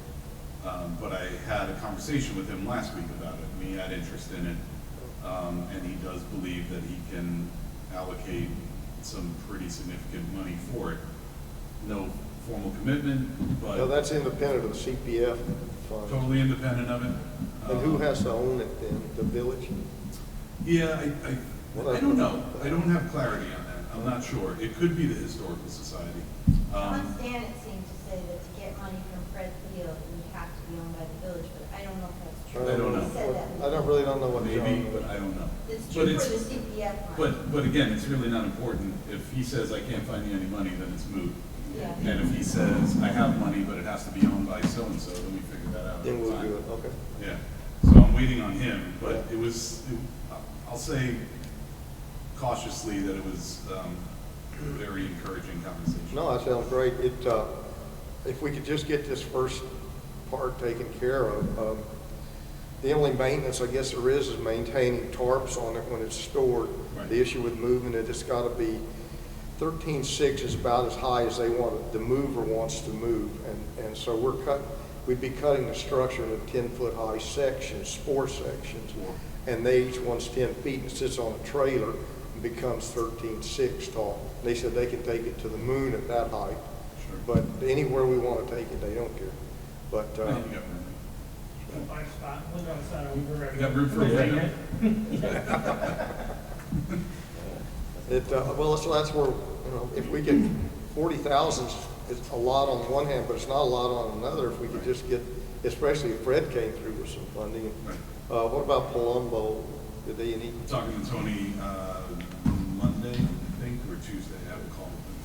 But I had a conversation with him last week about it, and he had interest in it. And he does believe that he can allocate some pretty significant money for it. No formal commitment, but No, that's independent of the CPF fund. totally independent of it. And who has to own it then? The village? Yeah, I don't know. I don't have clarity on that. I'm not sure. It could be the Historical Society. John Stanek seemed to say that to get money from Fred Thiel, it would have to be owned by the village, but I don't know if that's true. I don't know. He said that. I really don't know what Maybe, John. but I don't know. It's But true for the CPF money. But again, it's really not important. If he says, I can't find you any money, then it's moot. Yeah. And if he says, I have money, but it has to be owned by so-and-so, then we figure that out. Then at the we'll time. do it, okay. Yeah. So I'm waiting on him, but I'll say cautiously that it was a very encouraging conversation. No, that sounds great. If we could just get this first part taken care of, the only maintenance I guess there is maintaining tarps on it when it's stored. Right. The issue with moving it, it's got to be 13.6 is about as high as the mover wants to move, and so we'd be cutting the structure into 10-foot high sections, 4 sections, and they each one's 10 feet and sits on a trailer and becomes 13.6 tall. They said they can take it to the moon at that height, Sure. but anywhere we want to take it, they don't care. But I think you got room. Find a spot, look on the side of the river. You got room for a window? Well, so that's where, if we get 40,000, it's a lot on one hand, but it's not a lot on another. If we could just get, especially if Fred came through with some funding. Right. What about Palumbo? Did they need? Talking to Tony, Monday, I think, or Tuesday, I have a call with him.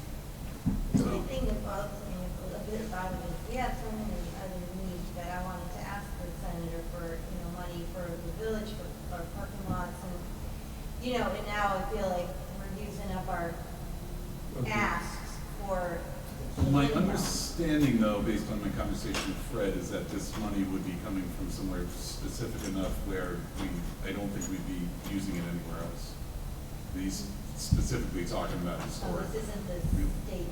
The So, only thing that bothers me a bit about it is we have so many other needs that I wanted to ask the senator for, money for the village, for parking lots and, and now I feel like we're using up our asks for. my understanding though, based on my conversation with Fred, is that this money would be coming from somewhere specific enough where I don't think we'd be using it anywhere else. He's specifically talking about So historic. this isn't the state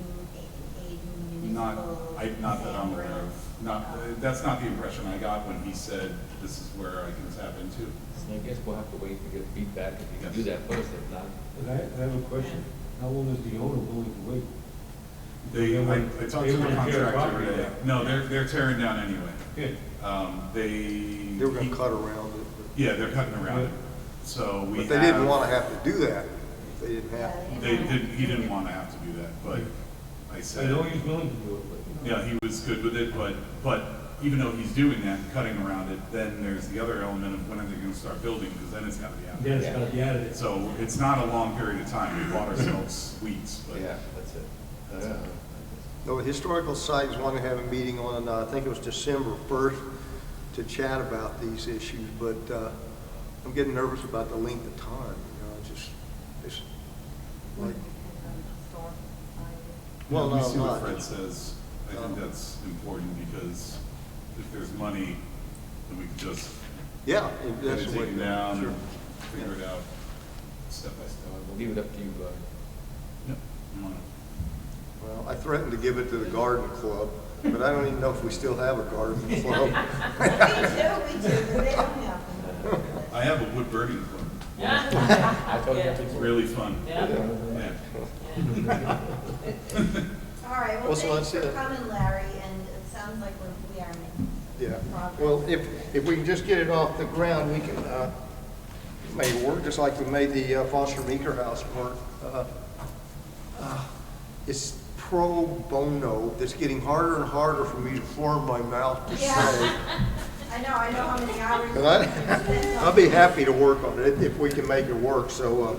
aid municipal. Not that I'm aware of. That's not the impression I got when he said, this is where I can tap into. I guess we'll have to wait to get feedback if you can do that first, if not. But I have a question. How long is the owner willing to wait? I talked to the want to tear contractor property today. down. No, they're tearing down anyway. Yeah. They were going to cut around it. Yeah, they're cutting around it. So we But they didn't want to have to do that. They didn't have to. He didn't want to have to do that, but I I said. know he's willing to do it, but. Yeah, he was good with it, but even though he's doing that, cutting around it, then there's the other element of when are they going to start building, because then it's got to be out Then there. it's gotta be out of there. So it's not a long period of time. We bought ourselves weeks, but. Yeah, that's it. That's it. The Historical Societies want to have a meeting on, I think it was December 1st, to chat about these issues, but I'm getting nervous about the length of time, it's like, well, Yeah, we no, see what not. Fred says. I think that's important because if there's money, then we can just Yeah, get that's it the way. taken down Sure. and figure it out step by step. We'll leave it up to you, Yep. I'm on it. Well, I threatened to give it to the garden club, but I don't even know if we still have a garden club. We do, but they don't have them. I have a wood burning club. I told you that It's before. really fun. Yeah. Yeah. All right, well, Well, so thanks that's for it. coming, Larry, and it sounds like we are making Yeah, progress. well, if we can just get it off the ground, we can make it work, just like we made the Foster Meeker House work. It's pro bono. It's getting harder and harder for me to form my mouth to say. Yeah. I know how many hours. And I'll be happy to work on it if we can make it work. So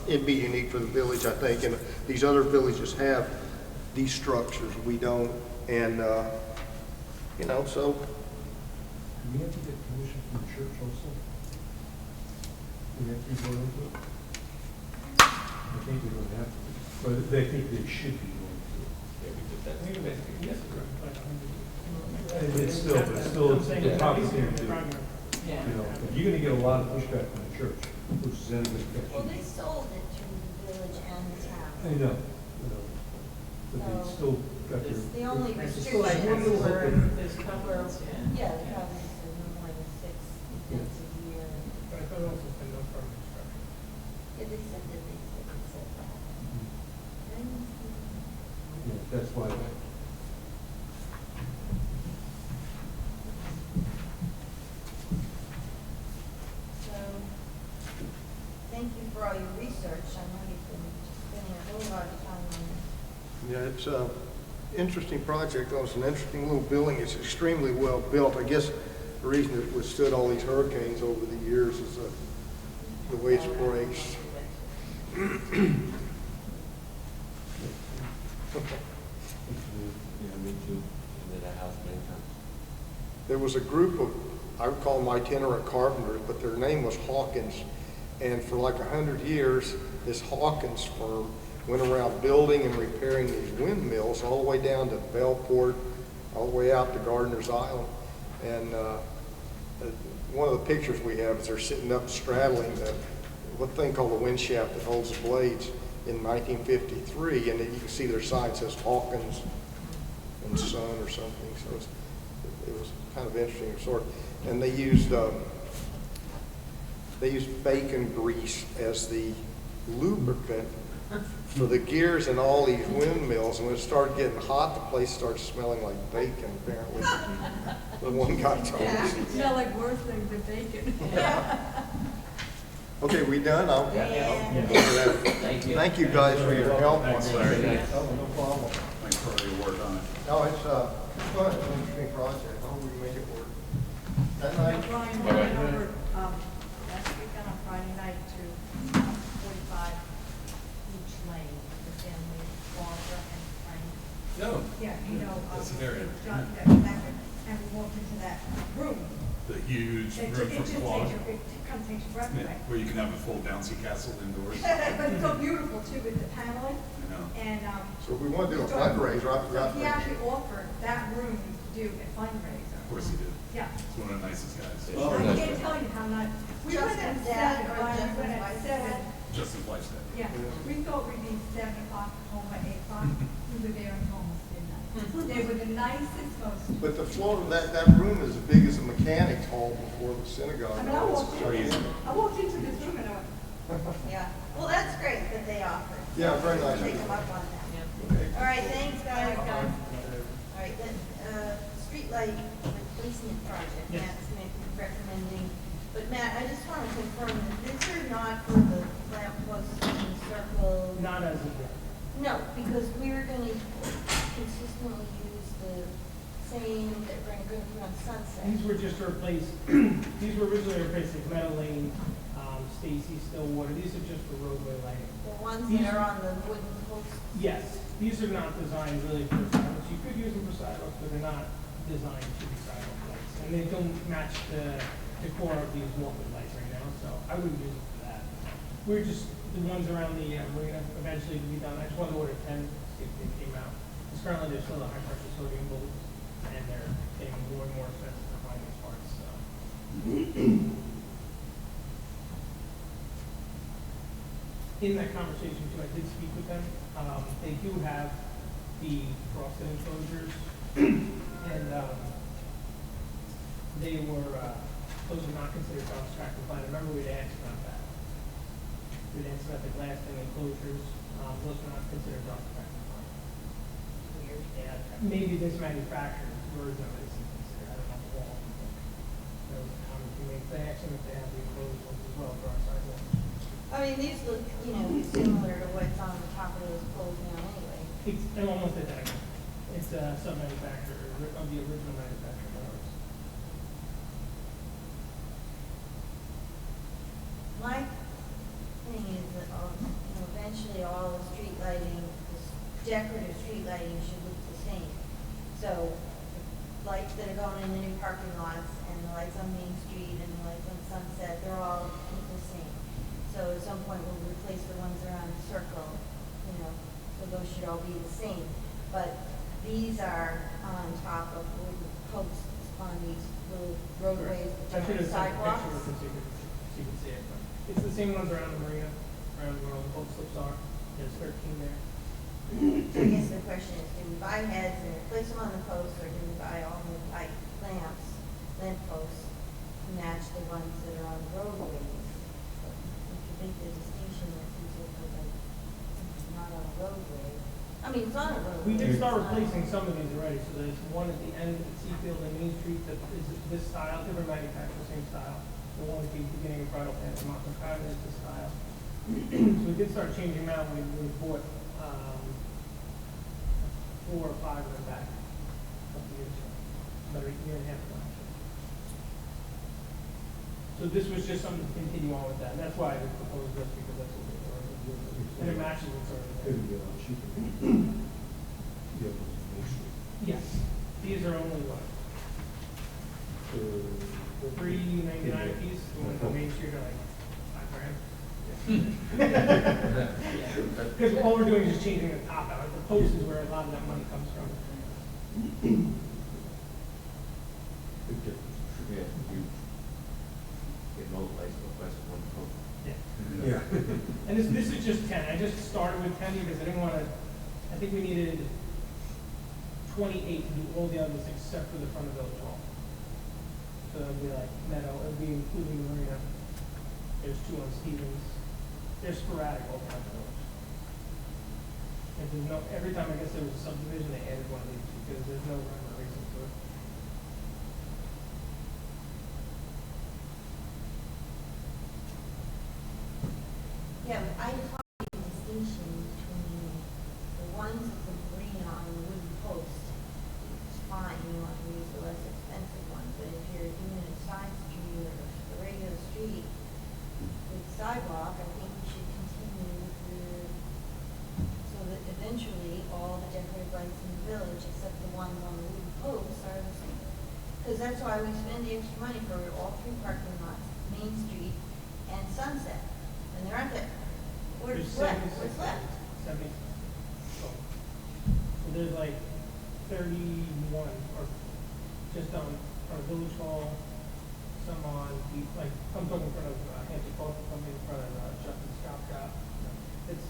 it'd be unique for the village, I think. And these other villages have these structures. We don't. And, so. Do we have to get permission from the church also? Do we have to go into it? I think we don't have to, but they think they should be going to. Yeah, because that's basically, yes, And it's still, it's the proper thing to do. Yeah. If you're gonna get a lot of pushback from the church, which is anything Well, that they sold it to the village and the town. I know, but they still got their. The only It's restriction like is wiggle where, room, there's couples, yeah. yeah, the problem is there's no more than 6 events a year. But I thought also said no permanent structure. Yeah, they said that, they said that. Yeah, that's why. So, thank you for all your research. I know you've been spending a whole lot of time on this. Yeah, it's an interesting project. It's an interesting little building. It's extremely well built. I guess the reason it withstood all these hurricanes over the years is the way it's braced. Yeah, me too. In that house many times. There was a group of, I would call them itinerant carpenters, but their name was Hawkins. And for like 100 years, this Hawkins firm went around building and repairing these windmills all the way down to Bellport, all the way out to Gardiner's Island. And one of the pictures we have is they're sitting up straddling what thing called the wind shaft that holds the blades in 1953, and then you can see their sign says Hawkins and Son or something. So it was kind of interesting sort. And they used bacon grease as the lubricant for the gears in all these windmills. And when it started getting hot, the place started smelling like bacon, apparently. The one guy told us. Smell like worse things than bacon. Okay, we done? I'll Yeah. go over that. Thank you guys for your help on Thanks, this. Larry. Oh, no problem. Thanks for all your work on it. No, it's fun, it's an interesting project, I hope we can make it work. That night? Brian, I Bye-bye. went over, last weekend on Friday night to 45 Beach Lane, the family, Barbara and Frank. No. Yeah, you know, That's an area. John, that was back there, and we walked into that room. The huge It room just for quad. it kind of takes your breath away. Where you can have a full bouncy castle indoors. But it's so beautiful too with the paneling, I know. and, So if we want to do a fundraiser, I forgot. he actually offered that room to do a fundraiser. Of course he did. Yeah. He's one of the nicest guys. Oh, I nice. can't tell you how much. We went at Justin's dad 7, or Brian, we Justin's went at wife's 7. dad? Justin's wife's dad. Yeah, we thought we'd be 7 o'clock, home by 8 o'clock. We were there and almost midnight. They were the nicest, most. But the floor, that room is as big as a mechanics hall before the synagogue. I mean, I walked crazy. I walked into this room and I went, Yeah, well, that's great that they offered. Yeah, very We'll nice. Take them up on that. Okay. All right, thanks, guys. All right, then, streetlight replacement project, Yes. Matt's recommending. But Matt, I just want to confirm that these are not for the lamp posts in the circle. Not as of yet. No, because we're gonna consistently use the same that we're gonna put on Sunset. These were just to replace, these were originally replacing Meadow Lane, Stacy, Stillwater. These are just for roadway lighting. The ones These- that are on the wooden posts. Yes, these are not designed really for sidewalks. You could use them for sidewalks, but they're not designed to be sidewalk lights. And they don't match the decor of these walkway lights right now, so I wouldn't use them for that. We're just, the ones around the marina eventually to be done. I just wanted to order 10, see if they came out. Because currently there's still a high pressure sodium bulbs, and they're getting more and more expensive to find these parts, so. In that conversation too, I did speak with them. They do have the frosted enclosures, and, they were, those are not considered abstract compliant. Remember we'd asked about that. We'd asked about the glass and enclosures, those are not considered abstract compliant. Weird. Yeah, maybe this manufacturer's version of it isn't considered, I don't know the wall. That was a comment we made. They asked them if they have the enclosed ones as well for our sidewalk. I mean, these look, similar to what's on the top of those poles now anyway. It's almost identical. It's a sub-manufacturer of the original manufacturer of ours. My thing is that, eventually all the street lighting, this decorative street lighting should look the same. So, the lights that are going in the new parking lots, and the lights on Main Street, and the lights on Sunset, they're all look the same. So at some point we'll replace the ones around the circle, so those should all be the same. But these are on top of wooden posts on these little roadways, I should have sent a sidewalks. picture with them so you can see it, but it's the same ones around the marina, around where all the boat slips are. There's 13 there. So I guess the question is, do we buy heads and replace them on the posts, or do we buy all the light lamp posts to match the ones that are on the roadways? We could make the distinction that these are for the, not on a roadway. I mean, it's on a roadway. We did start it's not- replacing some of these already, so there's one at the end at Seafield and Main Street that is this style, different manufacturer, same style. The one at the beginning of Bridle Path and Mountain Sky is this style. So we did start changing them out when we bought, 4 or 5 of them back a couple years ago, about a year and a half ago, actually. So this was just something to continue on with that, and that's why I proposed this, because that's what we're doing. And it matches what's already there. It'd be a lot cheaper. Yeah, those are Main Street. Yes, these are only what, $3.99 a piece, the ones on Main Street are like $5,000. Because all we're doing is just changing the top out, the post is where a lot of that money comes from. Big difference. Yeah, you get multiplied by one post. Yeah. Yeah. And this is just 10, I just started with 10 because I didn't want to, I think we needed 28 to do all the others except for the front of Village Hall. So it'd be like Meadow, it'd be including the marina. There's 2 on Stevens. They're sporadic all throughout the village. If there's no, every time I guess there was a subdivision, they added one of these because there's no rhyme or reason to it. I just want to make a distinction between the ones with the green on the wooden post. It's fine, you want to use the less expensive one, but if you're doing a side street or a regular street with sidewalk, I think we should continue with so that eventually all the decorative lights in the village, except the ones on the wooden posts, are the same. Because that's why we spend the extra money for all three parking lots, Main Street and Sunset, and they're not there. What's left? What's left? 70. So there's like 31, or just on Village Hall, some on, like, I'm talking in front of Hampton Coffee Company, in front of Justin's Chop Shop. It's,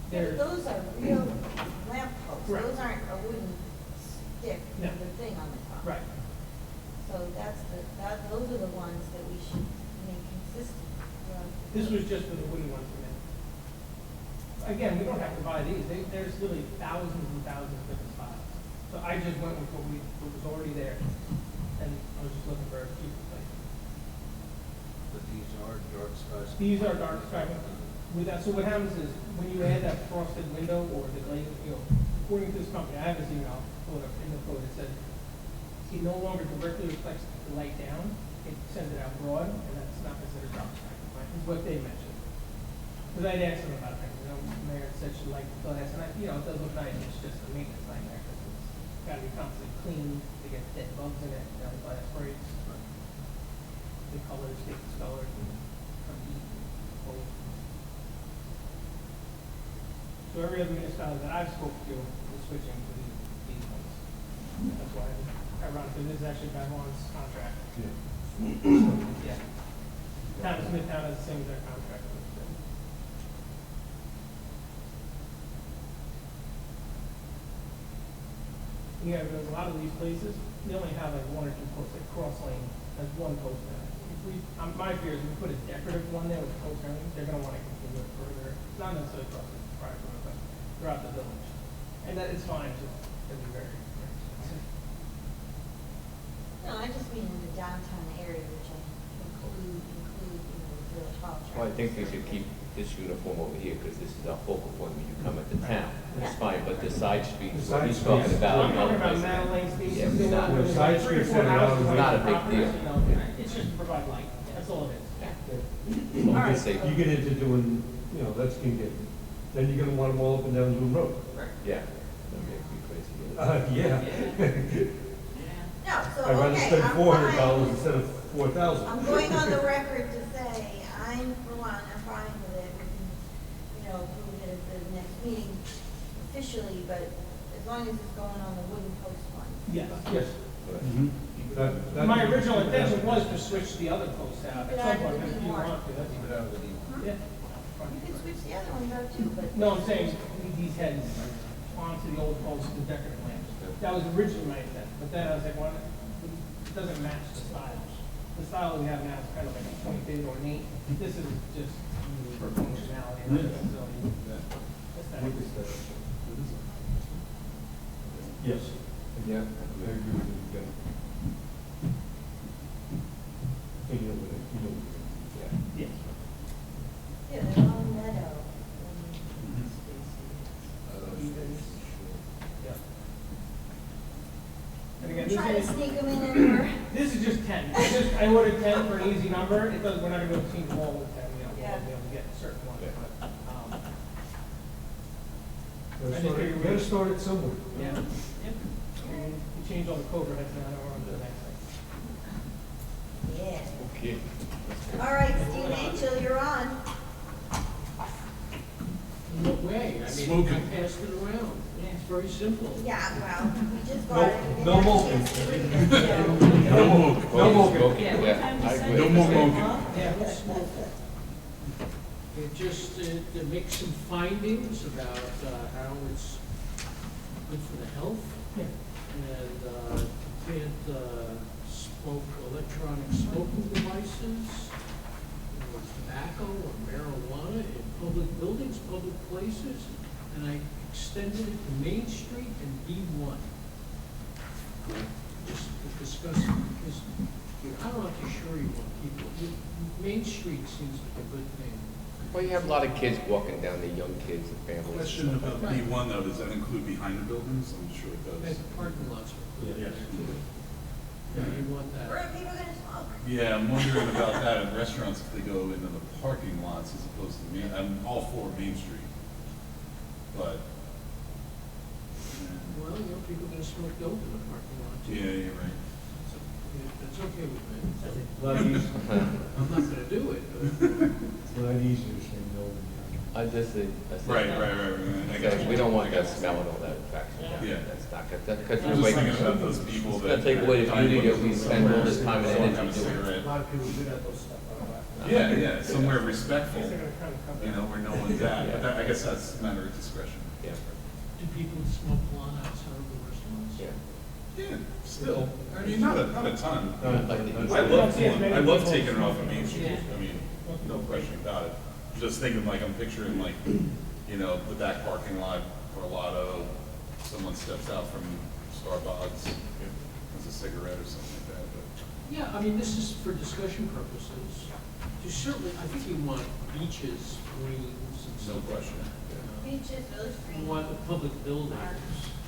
Yeah, there's. but those are real lamp posts, Right. those aren't a wooden stick No. with a thing on the top. Right. So those are the ones that we should make consistent. This was just for the wooden ones for me. Again, we don't have to buy these. There's literally thousands and thousands of different styles. So I just went with what was already there, and I was just looking for a cheap place. But these are dark skies. These are dark sky. With that, so what happens is when you add that frosted window or the glaze, according to this company, I have this email pulled up in the code. It said it no longer directly reflects the light down. It sends it out broad, and that's not considered dark sky compliant. Is what they mentioned. Because I'd asked them about that. The mayor said she liked the glass, and it does look nice. It's just a maintenance nightmare because it's got to be constantly cleaned to get dead bugs in it. Glass breaks. The colors get discolored and come eat old. So every other municipality that I've spoken to is switching to these ones. That's why ironically, this is actually Babylon's contract. Yeah. Yeah. Town of Smithtown has the same as their contract. Yeah, because a lot of these places, they only have like one or two posts, like Cross Lane, has one post now. If we, my fear is if we put a decorative one there with a post everything, they're gonna wanna continue it further, not necessarily across the private road, but throughout the village. And that is fine, it's just, it'll be very expensive. No, I just mean in the downtown area, which I include, the village hall. Well, I think they should keep this uniform over here, because this is our focal point when you come into town. That's fine, but the side streets, The what side he's talking streets. about. I'm talking about places, Madeleine spaces. Yeah, it's not- there's side like 3 or 4 streets that are houses not- away not a from big properties, deal. It's just to provide light, that's all it is. Well, All right. just say- You get into doing, that's can get, then you're gonna want them all up and down Boone Road. Yeah. That'd make me crazy. Yeah. No, so, I'd rather okay, spend I'm $400 fine. instead of $4,000. I'm going on the record to say, I'm, for one, I'm fine with it. We can, approve it at the next meeting officially, but as long as it's going on the wooden post one. Yes, yes. Mhm. My original intention was to switch the other posts out at But some I point, didn't if you want- want to, that's Keep it out of the deal. yeah. You can switch the other ones out too, but. No, I'm saying these heads onto the old posts, the decorative lamps. That was originally my intent, but then I was like, it doesn't match the style. The style we have now is kind of like a pointed ornate. This is just for functionality, not necessarily aesthetic. Yes. Yeah. I agree with you, Ken. And Yeah. Yes. Yeah, they're all meadow. Yeah. And again, Try to this is, sneak them in anywhere. this is just 10. I ordered 10 for an easy number. It does, we're not gonna be able to change them all with 10, we'll Yeah. be able to get certain ones, but, You gotta start it somewhere. yeah. We change all the code heads now, now we're on to the next thing. Yeah. Okay. All right, Steve Angel, you're on. In what way? I mean, I passed it around. It's very simple. Yeah, well, we just got it. We No didn't have a moking. chance to read it, so- No more. Yeah. I agree. No more smoking. Yeah. It just, to make some findings about how it's good for the health. Yeah. And can't electronic smoking devices, or tobacco or marijuana in public buildings, public places. And I extended it to Main Street and B1. Just to discuss it, because I'm not too sure you want people, Main Street seems like a good thing. Well, you have a lot of kids walking down, the young kids and families. Question about B1 though, does that include behind the buildings? I'm sure it And does. parking lots are included Yes. there too. Yeah, you want that. Where are people gonna smoke? Yeah, I'm wondering about that in restaurants if they go into the parking lots as opposed to Main, I'm all for Main Street. But, Well, you know, people are gonna smoke dope in the parking lot too. yeah, you're right. That's okay with me. A lot easier, I'm not gonna do it, but. it's a lot easier to say no than I just say. Right. I got you. We don't want I got that you. smell and all that infection. Yeah. That's not good, because I'm just thinking about those people It's that. gonna take away the beauty that we spend all this time and Someone energy have a doing. cigarette. A lot of people do that, those stuff. Yeah, somewhere respectful, They're gonna kind of come you know, down. where no one's at, but that, I guess that's a matter of discretion. Yeah, Do people smoke lawn outside of the restaurants? yeah. Yeah, still, I mean, not a ton. that. I love taking it off of Main Street, I mean, no question about it. Just thinking like, I'm picturing like, you know, the back parking lot for a lotto, someone steps out from Starbucks, has a cigarette or something like that, but. Yeah, I mean, this is for discussion purposes. You certainly, I think you want beaches, greens and No stuff like question. that. you know. Beaches, village You green. want the public buildings,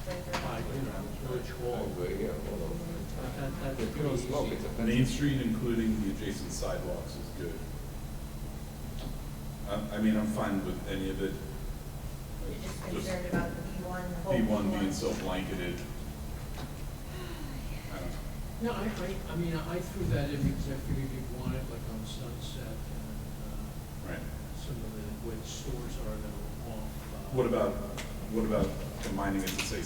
Right there. like, you know, Village I Hall. agree, yeah, all those. That's If you pretty don't smoke, easy. it's offensive. Main Street, including the adjacent sidewalks, is good. I mean, I'm fine with any of it. You're just concerned about the B1, the whole B1 being so blanketed. I don't know. No, I mean, I threw that in because I figured you'd want it like on Sunset and, Right. some of the, where the stores are that are off. What about combining it to say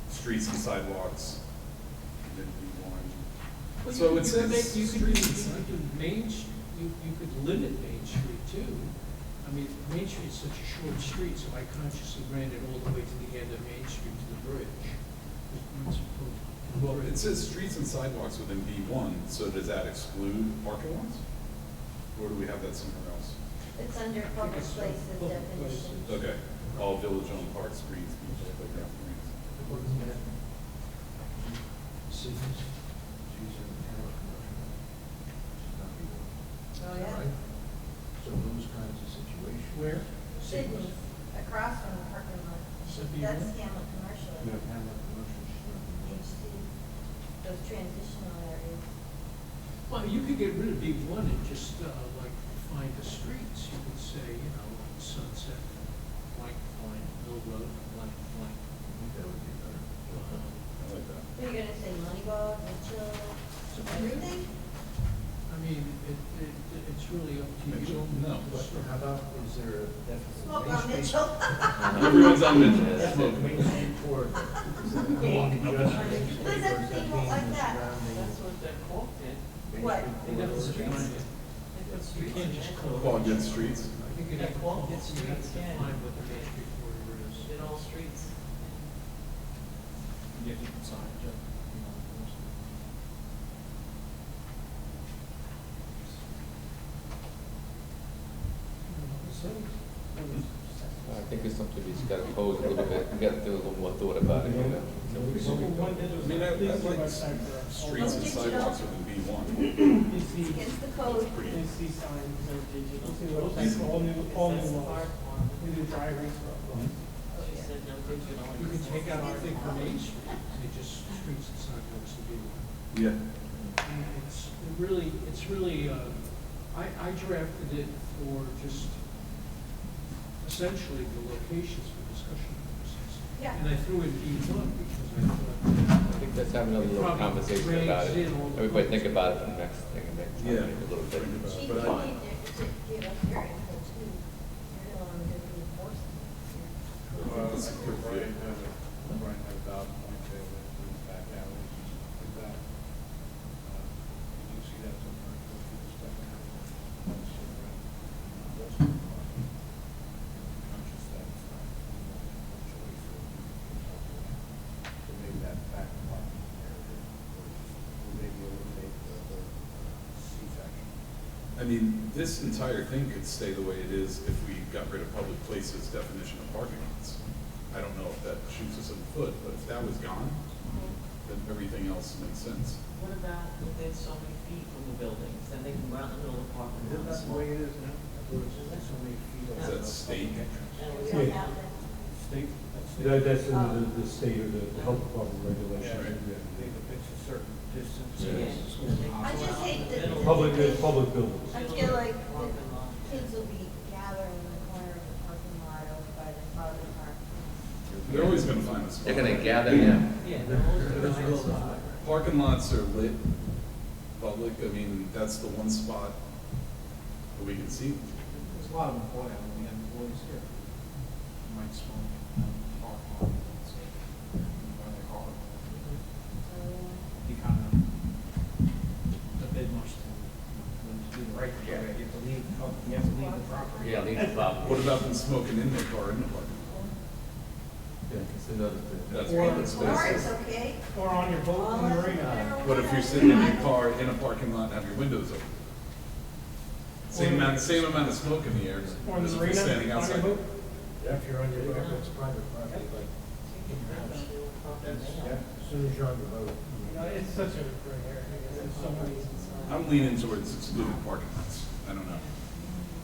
streets and sidewalks? And then B1. Well, So you it could make- says you could do, streets. you could do you could limit Main Street too. I mean, Main Street's such a short street, so I consciously ran it all the way to the end of Main Street to the bridge. Well, it says streets and sidewalks within B1, so does that exclude parking lots? Or do we have that somewhere else? It's under public it's places public definition. places. Okay, all village-owned parks, streets, beaches, playground, greens. Cities, she's in the town commercial. She's not the one. Oh, yeah. Right? So those kinds of situations. Where? Sydney, across from the parking lot. Sydney That's what? Hamlet Commercial. No, Hamlet commercial, she's not the one. HC, those transitional areas. Well, you could get rid of B1 and just, like, define the streets. You could say, you know, Sunset, blank, Mill Road, blank. I think that would be better. I like that. What are you gonna say, Moneyball, Mitchell, everything? I mean, it's really up to you. Mitchell? No. But how about, is there a deficit? Smoke Main on Street? Mitchell. Everyone's on Mitchell. That's what Main Street for, is that a gain adjustment? Liz, that's people like that. That's what that quote did. What? They got the streets. They put You streets can't in just there. call Quad good streets. I think it Yeah, has, qual- you have to streets, yeah. define what the Main Street corridor is. Did all streets. You have to keep signage up, you know, of course. I think it's something we just gotta pose a little bit, we gotta do a little more thought about it, you know? I mean, I like streets and sidewalks within B1. It's against the code. You see signs, you see the website for all new laws. We do dry erase for all laws. She said no digital. You can take out everything from Main Street, say just streets and sidewalks to be one. Yeah. And it's really, I drafted it for just essentially the locations for discussion purposes. Yeah. And I threw in B1 because I thought. I think let's have another little Probably conversation about drags it. in all the Everybody think public. about it for the next thing, and next time, Yeah. a little bit. Chief, But you I- need to give us your input too. You're the one who's gonna be enforcing it. Well, I think Brian had a valid point there with the back alleys and stuff like that. You do see that sometimes when people step out. That's also conscious that it's not a choice or to make that back parking area or maybe eliminate the C-section. I mean, this entire thing could stay the way it is if we got rid of public places definition of parking lots. I don't know if that shoots us in the foot, but if that was gone, then everything else makes sense. What about within so many feet from the buildings, then they can go out in the middle of the park and Isn't that the way it is now? That's That's in the state of the health department regulations. I think if it's a certain distance. I just hate that. Public buildings. I feel like the kids will be gathering in the corner of the parking lot over by the father park. They're always gonna find a spot. They're gonna gather now. Parking lots are lit, public, I mean, that's the one spot where we can see. There's a lot of employees, we have employees here. You might smoke, park on, let's say, by their car. You kind of, a bit much to do the right thing, you have to leave, you have to leave the property. Yeah, leave the property. What about them smoking in their car in the parking lot? Yeah, that's another thing. That's Or- public Or it's spaces. okay. Or on your boat in the marina. What if you're sitting in your car in a parking lot and have your windows open? Same amount of smoke in the air Or in as the if you're marina, standing on your outside. boat. If you're on your boat, it's private property, like, in your house. As soon as you're on your boat. You know, it's such a gray area, there's so many. I'm leaning towards excluding parking lots. I don't know.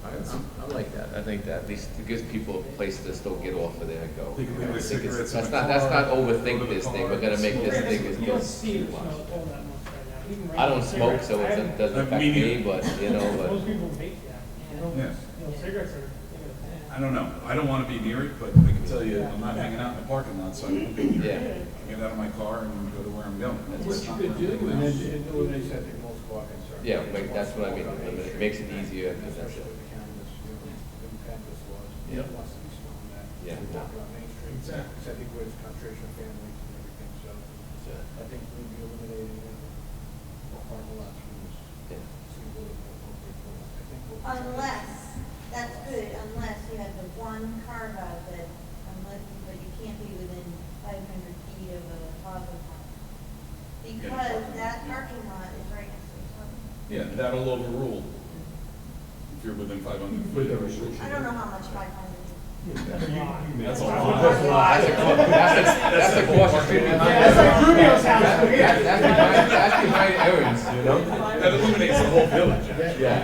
I like that. I think that at least it gives people a place to still get off of there and go. They can leave I their think cigarettes in that's the not, that's car, not go to overthink the this thing. car, We're gonna make this smoke. thing as You don't good. see the smell all that much right now. Even I don't regular smoke, cigarettes, so I it haven't- doesn't affect Me me, neither. but, you know, but. Most people hate that. You know, Yeah. cigarettes are, you know, I don't know. I don't want to be near it, but I can tell you, I'm not hanging out in the parking lot, so I won't be near it. Yeah. I get out of my car and go to where I'm going. That's What just you not could where I'm do going. is- And then eliminates, I think, multiple concerns. Yeah, that's what I mean. It makes it easier. Because that's Especially it. with the cannabis, the cannabis laws. Yeah. Who wants to be smelling that? Yeah. Walking on Main Street. Exactly. Because I think where it's concentration of families and everything, so I think maybe eliminating parking lots from this. Yeah. Seems a little more appropriate for us. I think we'll. Unless, that's good, unless you have the one carve out that, but you can't be within 500 feet of a toddler park. Because that parking lot is right next to the toddler park. Yeah, that'll overrule if you're within 500 With feet. the restriction. I don't know how much 500 is. That's a lot. That's a cautious street behind. That's like Rubio's house. That's behind Aaron's, you know? That eliminates the whole village, actually. Yeah.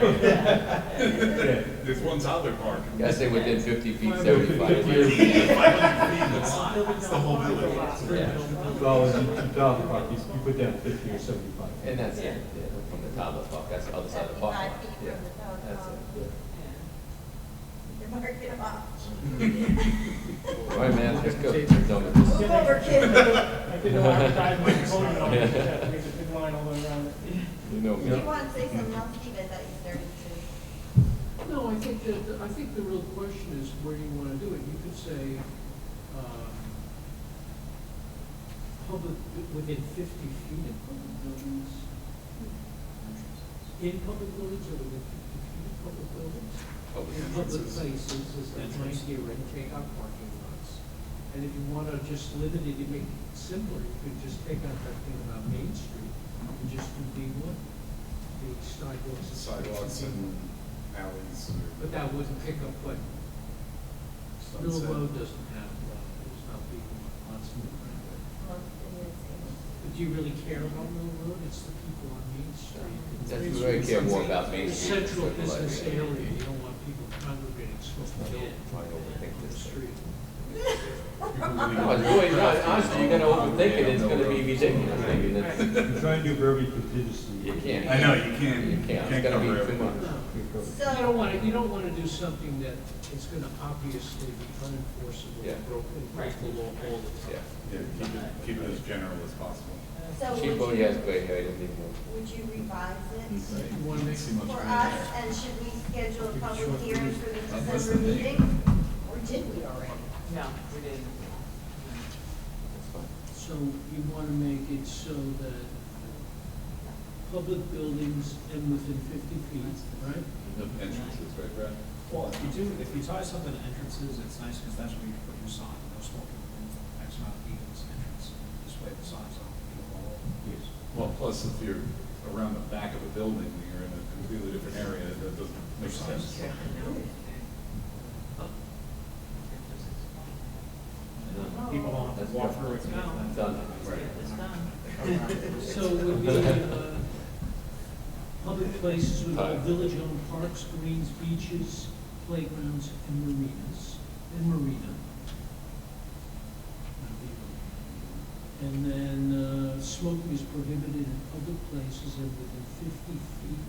There's one toddler park. Gotta stay within 50 feet, 75. 500 feet, that's the whole village. Well, in Dallas Park, you put down 50 or 75. And that's it, yeah, from the toddler park, that's the other side of the park. 75 feet Yeah, from the toddler that's park. it. They mark it off. All right, man, let's go. Done with this. Move over, kid. I didn't know advertisement, voted on it, just have to make a big line all the way around it. You know Do you me. want to say something else, Steve? I thought you started to. No, I think the real question is where you want to do it. You could say, public, within 50 feet of public buildings. In public buildings or within 50 feet of public buildings? Public In public entrances. places, is that nice here, and take out parking lots. And if you want to just limit it, you make it simpler, you could just take out that thing about Main Street and just do B1, the sidewalks. Sidewalks and alleys. But that wouldn't pick up what Mill Sunset. Road doesn't have, there's not big lots in the right. Most of it is. But do you really care about Mill Road? It's the people on Main Street. That's, we really care more about Main The Street. central than like- business area, you don't want people congregating smoking in Trying to overthink the this thing. street. No, it's really not. Honestly, you're gonna overthink it, it's gonna be ridiculous. I mean, it's, You try and do for every contingency. you can't. I know, you can't, You can't, it's gonna be cover too everything. much. No. You don't want to do something that is going to obviously be unenforceable, Yeah. broken, break the law all the Yeah. time. Yeah, keep it as general as possible. So Chief would already has you, gray hair, I didn't need more. would you revise it You want to make See much for more. us? And should we schedule a public hearing for the Less December than me. meeting? Or did we already? No, we didn't. That's fine. So you want to make it so that public buildings and within 50 feet, right? The entrances, right, Brad? Well, if you tie something to entrances, it's nice because that's where you put your sign, no smoking within X amount of feet of this entrance. Display the signs on people all over. Yes. Well, plus if you're around the back of a building, you're in a completely different area, that doesn't make sense. People don't have That's to walk good. through it. Done. It's done. So it would be public places with all village-owned parks, greens, beaches, playgrounds, and marinas, and marina. And then, smoking is prohibited in public places and within 50 feet,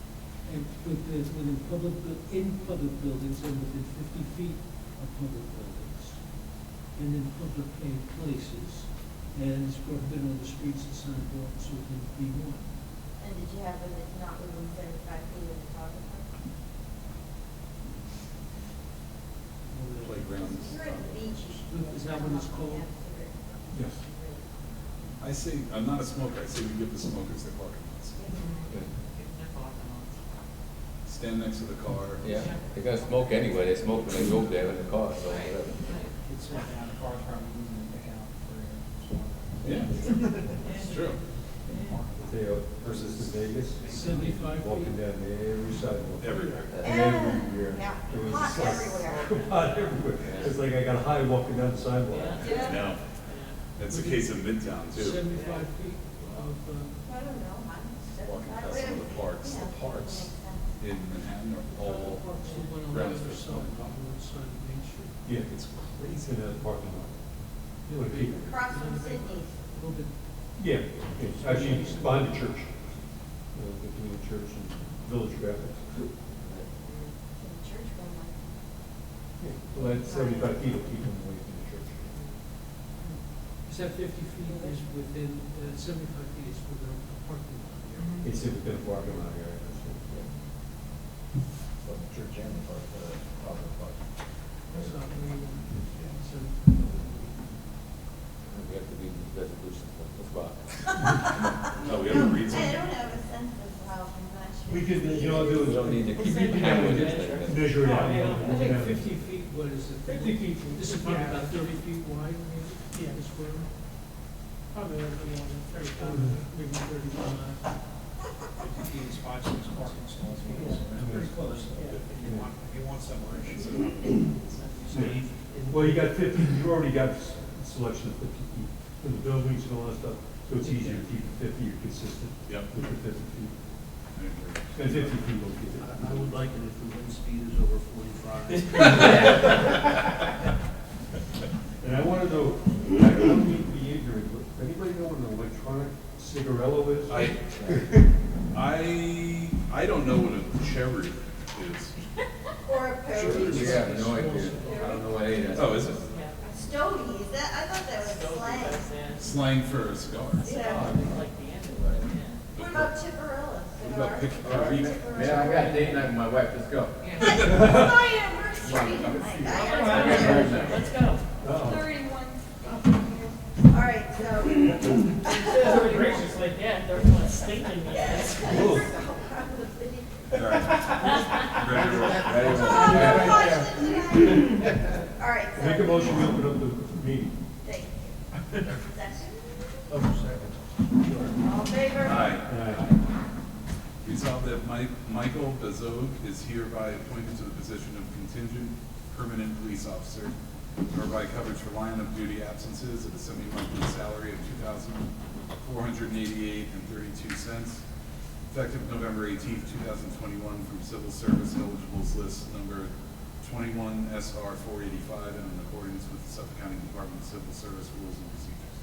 and within public buildings and within 50 feet of public buildings, and in public paid places, and it's prohibited on the streets and sidewalks within B1. And did you have it not within 75 feet of the photographer? Playgrounds. If you're at the beach, you should. Is that what it's called? Yes. I say, I'm not a smoker, I say we give the smokers their parking lots. Stand next to the car. Yeah, they're gonna smoke anyway, they smoke when they go there in the car, so whatever. It's not down, the car's probably moving the pick out for Yeah, it's true. Versus the Vegas. 75 Walking feet. down every sidewalk. Everywhere. Everywhere. Yeah, It was hot just like- everywhere. Hot everywhere. It's like I got high walking down the sidewalk. No, it's the case in Midtown too. 75 feet of, I don't know, Walking past some of the parks, the parks in Manhattan are all the one on the grounds other for side, smoking. on one side of Main Street. Yeah, It's it's crazy. in a parking lot. Yeah, Like big. people. Across from Sydney's. A little bit. Yeah, it's actually it's behind the church. Between the church and Village Graphics. The church one, like. Yeah, well, that's 75 feet will keep them away from the church. Is that 50 feet is within, 75 feet is within the parking lot here? It's in the parking lot area. That's it, yeah. From the church and the park, public park. That's not really, so, We have to read these resolutions, let's rock. No, we haven't read I some. don't have a sense of how much. We could, you know, do We is. don't need to keep we can have counting it, this thing. measure it out. I think 50 feet, what is it? 50 feet. This is probably about 30 feet wide, maybe? Yeah. This room? Probably a little more than 35, maybe 35. 50 feet is 5, 6 parking stalls. It's pretty close. If you want somewhere, it's Well, you got 50, you already got a selection of 50 feet from the buildings and all that stuff, so it's easier to keep it 50, you're consistent Yep. with the 50 feet. I agree. And 50 feet will give it. I would like it if the wind speed is over 45. And I want to know, I don't need to be ignorant, but anybody know what an electronic cigarello is? I don't know what a cherry is. Or a peri. We have no idea, I don't know what any of that. Oh, is it? Stogie, is that, I thought that was slang. Slang for cigars. Yeah. Like the end of it, yeah. What about Chipperella? What about Cigar? Picarina? Yeah, I got a date night with my wife, let's go. But, oh, yeah, we're street, like, Let's go. Oh. 31 years. All right, so. Graciously, yeah, they're not stinking me. Yes. Cool. All right. Ready to roll. All right, so. Make a motion, we open up the meeting. Thank you. Second? Oh, second. All in favor? Aye. Resolved that Michael Bezog is hereby appointed to the position of contingent permanent police officer, whereby coverage for line of duty absences at a semi-monthly salary of $2,488.32, effective November 18th, 2021, from civil service eligibles list number 21 SR 485, and in accordance with the Suffolk County Department of Civil Service rules and procedures.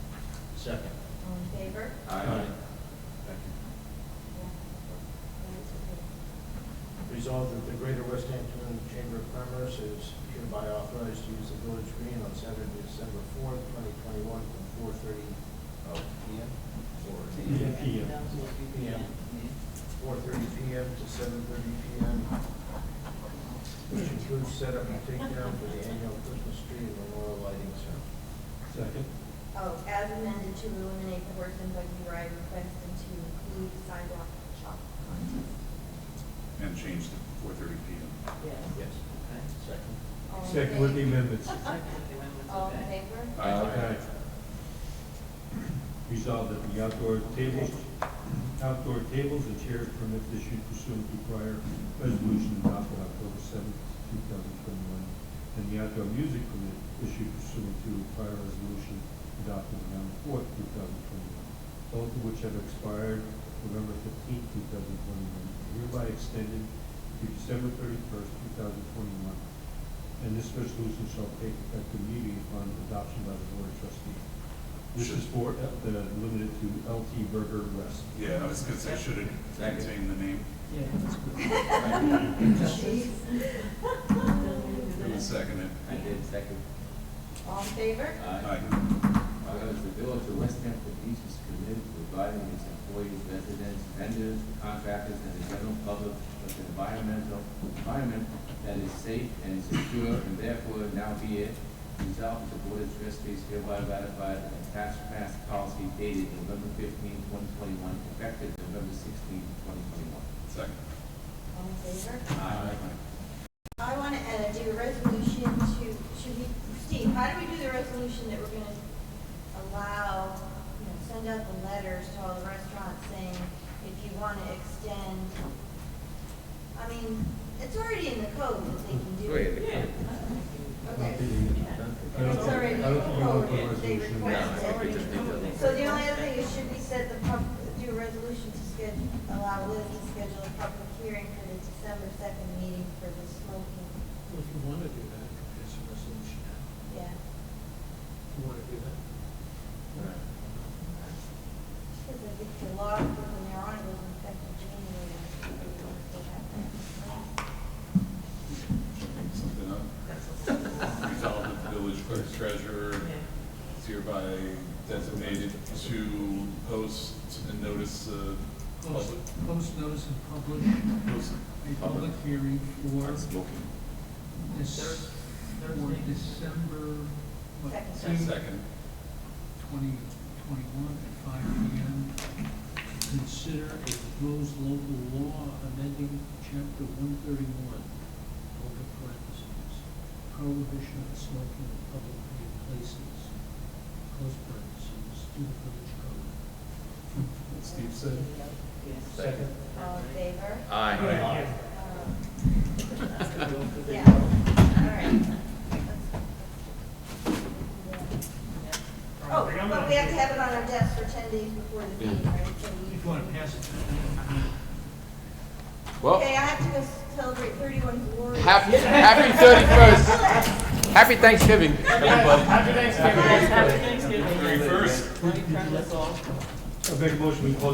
Second. All in favor? Aye. Thank you. Yeah. Resolved that the Greater West Hampton Chamber of Commerce is hereby authorized to use the village green on Saturday, December 4th, 2021, from 4:30 p.m. or PM. 4:30 p.m. to 7:30 p.m., which includes setup and takedown for the annual Christmas tree and memorial lighting ceremony. Second. Oh, as amended to eliminate the horse and buggy ride request and to include sidewalk chalk contest. And change to 4:30 p.m. Yes. Second. All in Second with the favor? amendments. All in favor? Aye. Resolved that the outdoor tables and chairs permit issued pursuant to prior resolution adopted October 7th, 2021, and the outdoor music permit issued pursuant to prior resolution adopted November 4th, 2021, both of which have expired November 15th, 2021, hereby extended to December 31st, 2021, and this resolution shall take effect immediately upon adoption by the Board of Trustees. This is for, limited to LT Burger West. Yeah, I was gonna say, should it contain the name? Yeah, that's good. Jeez. Who was seconded? I did second. All in favor? Aye. Whereas the village of West Hampton Beach is committed to providing its employees, residents, vendors, contractors, and the general public with an environment that is safe and secure, and therefore now be it resolved that the Board of Trustees hereby ratified an attached past policy dated November 15, 2021, effective November 16, 2021. Second. All in favor? Aye. I want to do a resolution to, Steve, how do we do the resolution that we're going to allow, send out the letters to all the restaurants saying, if you want to extend, I mean, it's already in the code that they can do it. Okay. It's already in the code if they request it. So the only other thing is, should we set do a resolution to schedule, allow Liz to schedule a public hearing for the December 2nd meeting for the smoking? Well, if you want to do that, there's a resolution now. Yeah. You want to do that? Because I think the law, when they're on, it was in effect in January. Something up. Resolved that the village clerk treasurer is hereby designated to post and notice public. Post notice and publish Post a public hearing for smoking. this, for December, what, Second. 2021 at 5 p.m. to consider a proposed local law amending chapter 131, open parentheses, prohibition of smoking in public places, close parentheses, to the village code. What Steve said. Second. All in favor? Aye. Yeah, all right. Oh, but we have to have it on our desk for 10 days before the meeting, right? So we- If you want to pass it to me. Well, Okay, I have to go celebrate 31 Glory. happy 31st. Happy Thanksgiving, everybody. Happy Thanksgiving. Happy Thanksgiving. 31st. I make a motion, we close